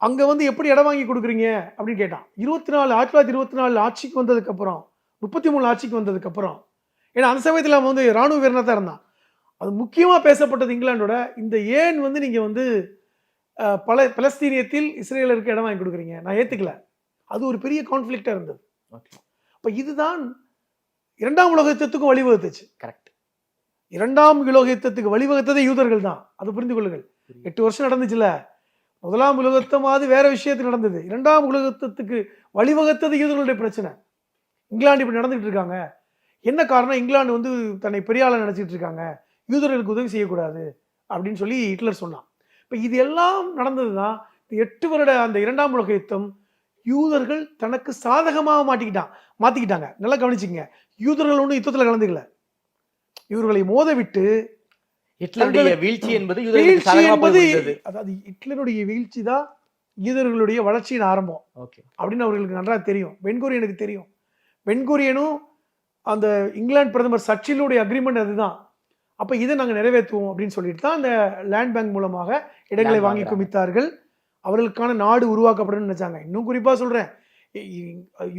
அங்க வந்து எப்படி இடம் வாங்கி கொடுக்குறீங்க அப்படின்னு கேட்டான். 1924 ஆட்சிக்கு வந்ததுக்கு அப்புறம், 33 ஆட்சிக்கு வந்ததுக்கு அப்புறம், ஏன்னா அந்த சமயத்துல அவன் வந்து ராணுவ வீரனா தான் இருந்தான். அது முக்கியமா பேசப்பட்டது இங்கிலாந்தோட, இந்த ஏன் வந்து நீங்க வந்து பலஸ்தீனியத்தில் இஸ்ரேலருக்கு இடம் வாங்கி கொடுக்குறீங்க, நான் ஏத்துக்கல. அது ஒரு பெரிய கான்ஃபிளிக்டா இருந்தது. அப்ப இதுதான் இரண்டாம் உலக யுத்தத்துக்கும் வழிவகுத்துச்சு. கரெக்ட். இரண்டாம் உலக யுத்தத்துக்கு வழிவகுத்ததே யூதர்கள் தான். அதை புரிந்து கொள்ளுங்கள். 8 வருஷம் நடந்துச்சுல. முதலாம் உலக யுத்தமாவது வேற விஷயத்தில் நடந்தது. இரண்டாம் உலக யுத்தத்துக்கு வழிவகுத்தது யூதர்களுடைய பிரச்சனை. இங்கிலாந்து இப்படி நடந்துட்டு இருக்காங்க. என்ன காரணம்? இங்கிலாந்து வந்து தன்னை பெரிய ஆளா நினைச்சிட்டு இருக்காங்க, யூதர்களுக்கு உதவி செய்யக்கூடாது அப்படின்னு சொல்லி ஹிட்லர் சொன்னான். இப்ப இது எல்லாம் நடந்ததுதான் 8 வருட அந்த இரண்டாம் உலக யுத்தம் யூதர்கள் தனக்கு சாதகமாக மாத்திக்கிட்டாங்க. நல்லா கவனிச்சுங்க. யூதர்கள் ஒன்றும் யுத்தத்துல கலந்துக்கல. இவர்களை மோத விட்டு ஹிட்லருடைய வீழ்ச்சி என்பது யூதர்களுக்கு சாதகமா போய்விட்டது. அதாவது ஹிட்லருடைய வீழ்ச்சி தான் யூதர்களுடைய வளர்ச்சியின் ஆரம்பம் அப்படின்னு அவர்களுக்கு நன்றாக தெரியும். பென்குரியனுக்கு தெரியும். பென்குரியனும் அந்த இங்கிலாந்து பிரதமர் சர்ச்சிலுடைய அக்ரிமெண்ட் அதுதான். அப்ப இதை நாங்கள் நிறைவேற்றுவோம் அப்படின்னு சொல்லிட்டு தான் அந்த லேண்ட் பேங்க் மூலமாக இடங்களை வாங்கி குவித்தார்கள். அவர்களுக்கான நாடு உருவாக்கப்படும் நினைச்சாங்க. இன்னும் குறிப்பா சொல்றேன்,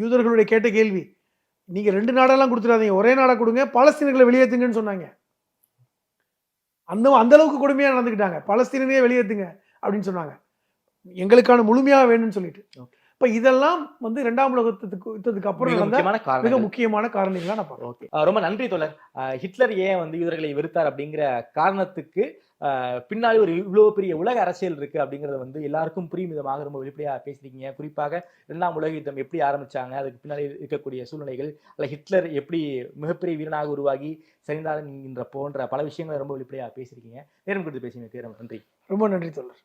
யூதர்களுடைய கேட்ட கேள்வி, நீங்க 2 நாடெல்லாம் கொடுத்துடாதீங்க, ஒரே நாடா கொடுங்க, பாலஸ்தீனர்களை வெளியேற்றுங்கன்னு சொன்னாங்க. அந்த அளவுக்கு கொடுமையா நடந்துக்கிட்டாங்க. பாலஸ்தீனரையே வெளியேற்றுங்க அப்படின்னு சொன்னாங்க, எங்களுக்கான முழுமையா வேணும்னு சொல்லிட்டு. இப்ப இதெல்லாம் வந்து இரண்டாம் உலக யுத்தத்துக்கு அப்புறம் மிக முக்கியமான காரணங்களா நான் பார்க்கிறேன். ரொம்ப நன்றி தோழர். ஹிட்லர் ஏன் வந்து யூதர்களை வெறுத்தார் அப்படிங்கிற காரணத்துக்கு பின்னாடி ஒரு இவ்வளவு பெரிய உலக அரசியல் இருக்கு அப்படிங்கறத வந்து எல்லாருக்கும் புரியும் விதமாக ரொம்ப வெளிப்படையா பேசிருக்கீங்க. குறிப்பாக இரண்டாம் உலக யுத்தம் எப்படி ஆரம்பிச்சாங்க, அதுக்கு பின்னாடி இருக்கக்கூடிய சூழ்நிலைகள், அல்ல ஹிட்லர் எப்படி மிகப்பெரிய வீரனாக உருவாகி சரிந்தார் என்கின்ற போன்ற பல விஷயங்களை ரொம்ப வெளிப்படையா பேசிருக்கீங்க. நேரம் கொடுத்து பேசுங்க. நன்றி. ரொம்ப நன்றி தோழர்.